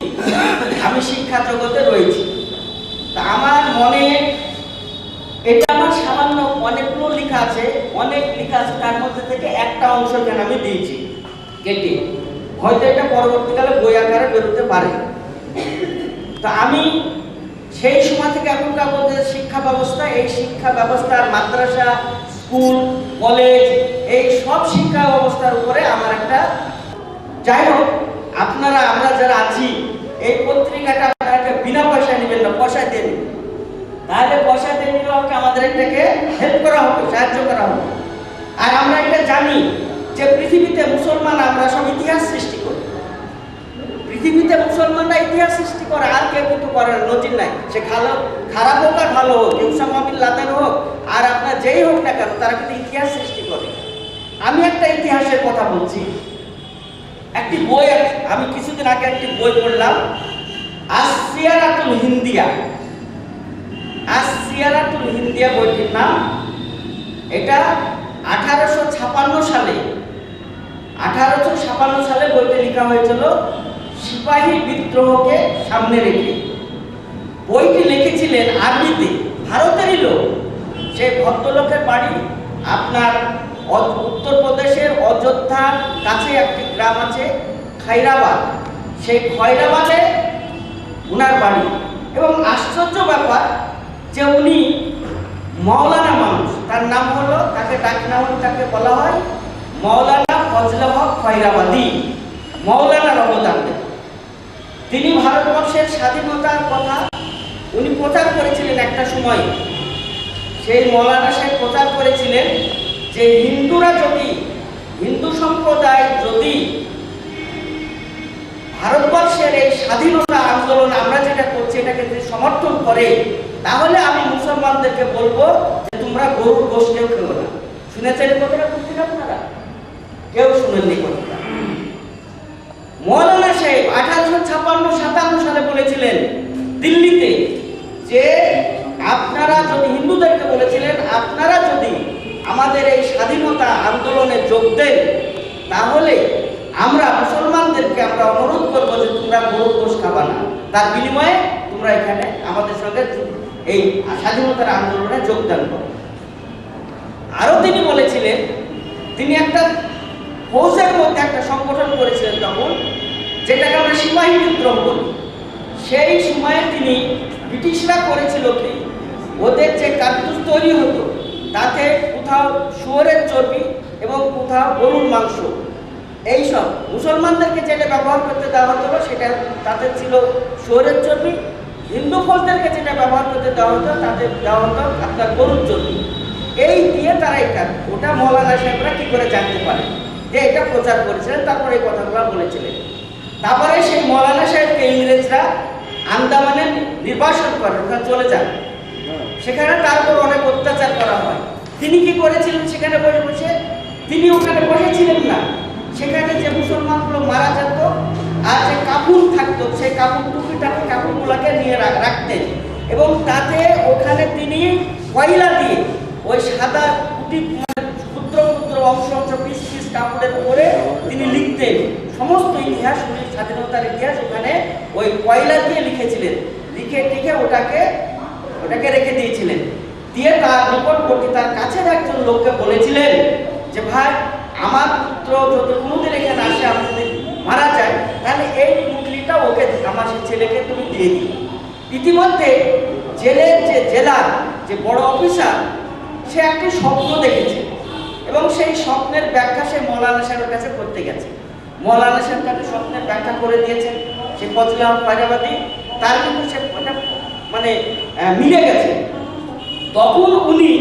Speaker 11: আমি শিক্ষা জগতে রয়েছি। তা আমার মনে এটা আমার সামান্য অনেকগুলো লেখা আছে, তার মধ্যে থেকে একটা অংশ এখানে আমি দিয়েছি কেটে, হয়তো এটা পরবর্তীকালে বই আকারে বেরোতে পারে। তা আমি সেই সময় থেকে এখনকার মধ্যে শিক্ষা ব্যবস্থা, এই শিক্ষা ব্যবস্থার মাদ্রাসা, স্কুল, কলেজ, এই সব শিক্ষা ব্যবস্থার উপরে আমার একটা, যাই হোক আমরা যারা আছি এই পত্রিকাটা আপনারা বিনা পয়সায় নেবেন না, পয়সা দিয়ে নেবেন। তাহলে পয়সা দিয়ে নিলে আমাদের এটাকে হেল্প করা হবে, সাহায্য করা হবে। আর আমরা এটা জানি যে পৃথিবীতে মুসলমান আমরা সব ইতিহাস সৃষ্টি করি, পৃথিবীতে মুসলমানরা ইতিহাস সৃষ্টি করে, আর কেউ কিন্তু করে না, নজির নাই। সে খারাপ হোক আর ভালো হোক, উসামা বিন লাদেন হোক আর আপনার যেই হোক না কেন, তারা কিন্তু ইতিহাস সৃষ্টি করে। আমি একটা ইতিহাসের কথা বলছি। একটি বই, আমি কিছুদিন আগে একটি বই পড়লাম, আসিয়ারাতুল হিন্দিয়া বইটির নাম। এটা 1856 সালে বইটি লেখা হয়েছিল সিপাহী বিদ্রোহকে সামনে রেখে। বইটি লিখেছিলেন আরবিতে, ভারতেরই লোক। সেই ভদ্রলোকের বাড়ি আপনার উত্তরপ্রদেশের অযোধ্যার কাছে একটি গ্রাম আছে খৈরাবাদ, সেই খৈরাবাদে উনার বাড়ি। এবং আশ্চর্য ব্যাপার যে উনি মাওলানা মানুষ, তার নাম হলো, তাকে বলা হয় মাওলানা ফজলে হক খৈরাবাদী, মাওলানার অবদান। তিনি ভারতবর্ষের স্বাধীনতার কথা উনি প্রচার করেছিলেন একটা সময়। সেই মাওলানা সাহেব প্রচার করেছিলেন যে হিন্দু সম্প্রদায় যদি ভারতবর্ষের এই স্বাধীনতা আন্দোলন আমরা যেটা করছি এটাকে যদি সমর্থন করে, তাহলে আমি মুসলমানদেরকে বলবো যে তোমরা গরুর গোশ কেউ খেও না। শুনেছেন কথাটা? বুঝছেন আপনারা? কেউ শুনেননি কথাটা। মৌলানা সাহেব 1856-57 সালে বলেছিলেন দিল্লিতে যে হিন্দুদেরকে বলেছিলেন, আপনারা যদি আমাদের এই স্বাধীনতা আন্দোলনে যোগ দেন, তাহলে আমরা মুসলমানদেরকে অনুরোধ করবো যে তোমরা গরুর গোশ খাবা না, তার বিনিময়ে তোমরা এখানে আমাদের সঙ্গে এই স্বাধীনতার আন্দোলনে যোগদান করো। আরো তিনি বলেছিলেন, তিনি একটা ফৌজের মধ্যে একটা সংগঠন করেছিলেন তখন, যেটাকে আমরা সিপাহী বিদ্রোহ বলি। সেই সময়ে তিনি ব্রিটিশরা করেছিল কি, ওদের যে কার্তুজ তৈরি হতো তাতে কোথাও শুয়োরের চর্বি এবং কোথাও গরুর মাংস, এইসব মুসলমানদেরকে যেটা ব্যবহার করতে দেওয়া হতো সেটা তাতে ছিল শুয়োরের চর্বি। হিন্দু ফৌজদেরকে যেটা ব্যবহার করতে দেওয়া হতো তাতে দেওয়া হতো আপনার গরুর চর্বি। এই দিয়ে তারা ওটা মৌলানা সাহেবরা কি করে জানতে পারে যে এটা প্রচার করেছিলেন, তারপরে এই কথাগুলো বলেছিলেন। তারপরে সেই মৌলানা সাহেবকে ইংরেজরা আন্দামানে নির্বাসন করে, ওখানে চলে যান। সেখানে তারপর অনেক অত্যাচার করা হয়। তিনি কি করেছিলেন? সেখানে বসে বসে তিনি ওখানে বসেছিলেন না, সেখানে যে মুসলমানগুলো মারা যেত আর যে কাপড় থাকতো সেই কাপড়গুলোকে নিয়ে রাখতেন এবং তাতে ওখানে তিনি কয়লা দিয়ে ওই সাদা ক্ষুদ্র ক্ষুদ্র অংশ পিস পিস কাপড়ের উপরে তিনি লিখতেন সমস্ত ইতিহাস, স্বাধীনতার ইতিহাস ওখানে ওই কয়লা দিয়ে লিখেছিলেন। লিখে ওটাকে রেখে দিয়েছিলেন। দিয়ে তার নিকটবর্তী তার কাছের একজন লোককে বলেছিলেন যে ভাই, আমার পুত্র যদি কোনোদিন এখানে আসে, আমি যদি মারা যায়, তাহলে এই পুটলিটা ওকে, আমার সেই ছেলেকে তুমি দিয়ে দিই। ইতিমধ্যে জেলার যে বড় অফিসার, সে একটি স্বপ্ন দেখেছে এবং সেই স্বপ্নের ব্যাখ্যা সে মৌলানা সাহেবের কাছে করতে গেছে। মৌলানা সাহেব তাকে স্বপ্নের ব্যাখ্যা করে দিয়েছেন। সে ফজলে হক খৈরাবাদী, তার কিন্তু সে মিলে গেছে। তখন উনি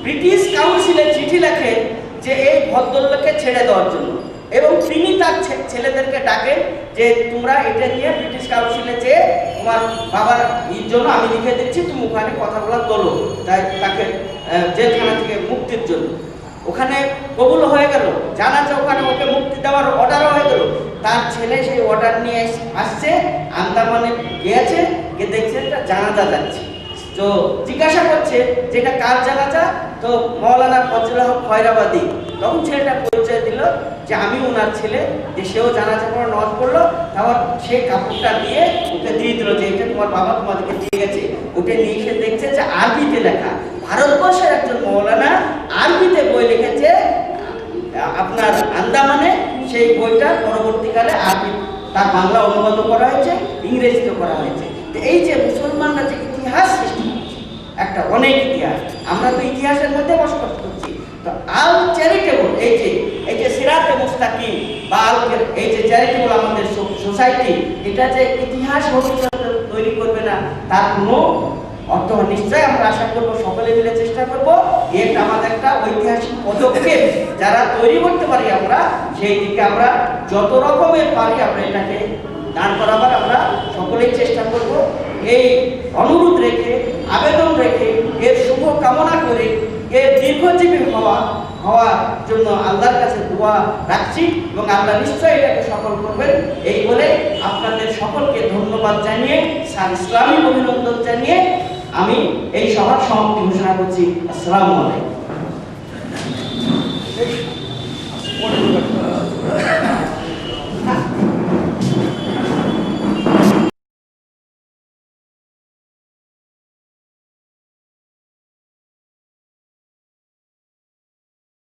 Speaker 11: ব্রিটিশ কাউন্সিলে চিঠি লেখেন যে এই ভদ্রলোককে ছেড়ে দেওয়ার জন্য, এবং তিনি তার ছেলেদেরকে ডাকেন যে তোমরা এটা নিয়ে ব্রিটিশ কাউন্সিলে যেয়ে তোমার বাবার জন্য আমি লিখে দিচ্ছি, তুমি ওখানে কথাগুলো তোলো, তাই তাকে জেলখানা থেকে মুক্তির জন্য। ওখানে কবুল হয়ে গেল, জানাজা ওখানে ওকে মুক্তি দেওয়ার অর্ডারও হয়ে গেল। তার ছেলে সেই অর্ডার নিয়ে আসছে, আন্দামানে গিয়েছে, গিয়ে দেখছে একটা জানাজা যাচ্ছে। তো জিজ্ঞাসা করছে যে এটা কার জানাজা, তো মৌলানা ফজলুল হক খয়রাবাদী। তখন ছেলেটা পরিচয় দিল যে আমি ওনার ছেলে, যে সেও জানাজা করে নজ পড়লো। তারপর সে কাপড়টা দিয়ে ওকে দিয়ে দিল যে এটা তোমার বাবা তোমাদেরকে দিয়ে গেছে। ওটা নিয়ে এসে দেখছে যে আরবিতে লেখা, ভারতবর্ষের একজন মৌলানা আরবিতে বই লিখেছে আপনার আন্দামানে। সেই বইটা পরবর্তীকালে আরবি তার বাংলা অনুবাদ করা হয়েছে, ইংরেজিতে করা হয়েছে। এই যে মুসলমানরা যে ইতিহাস সৃষ্টি করছে, একটা অনেক ইতিহাস, আমরা তো ইতিহাসের মধ্যে বসবাস করছি। তো আল চ্যারিটেবল এই যে সিরাতে মুস্তাকিম বা এই যে চ্যারিটেবল আমাদের সোসাইটি, এটা যে ইতিহাস ভবিষ্যতে তৈরি করবে না তার কোনো অর্থ নিশ্চয়ই আমরা আশা করব, সকলে মিলে চেষ্টা করব এটা আমাদের একটা ঐতিহাসিক পদক্ষেপ যারা তৈরি করতে পারি আমরা, সেই দিকে আমরা যত রকমের পারি আমরা এটাকে দাঁড় করাবার আমরা সকলেই চেষ্টা করব। এই অনুরোধ রেখে, আবেদন রেখে, এর শুভ কামনা করে, এর দীর্ঘজীবী হওয়ার জন্য আল্লাহর কাছে দোয়া রাখছি, এবং আল্লাহ নিশ্চয়ই এটাকে সফল করবেন। এই বলে আপনাদের সকলকে ধন্যবাদ জানিয়ে, ইসলামী অভিনন্দন জানিয়ে আমি এই সভার সমাপ্তি ঘোষণা করছি। আসসালামু আলাইকুম।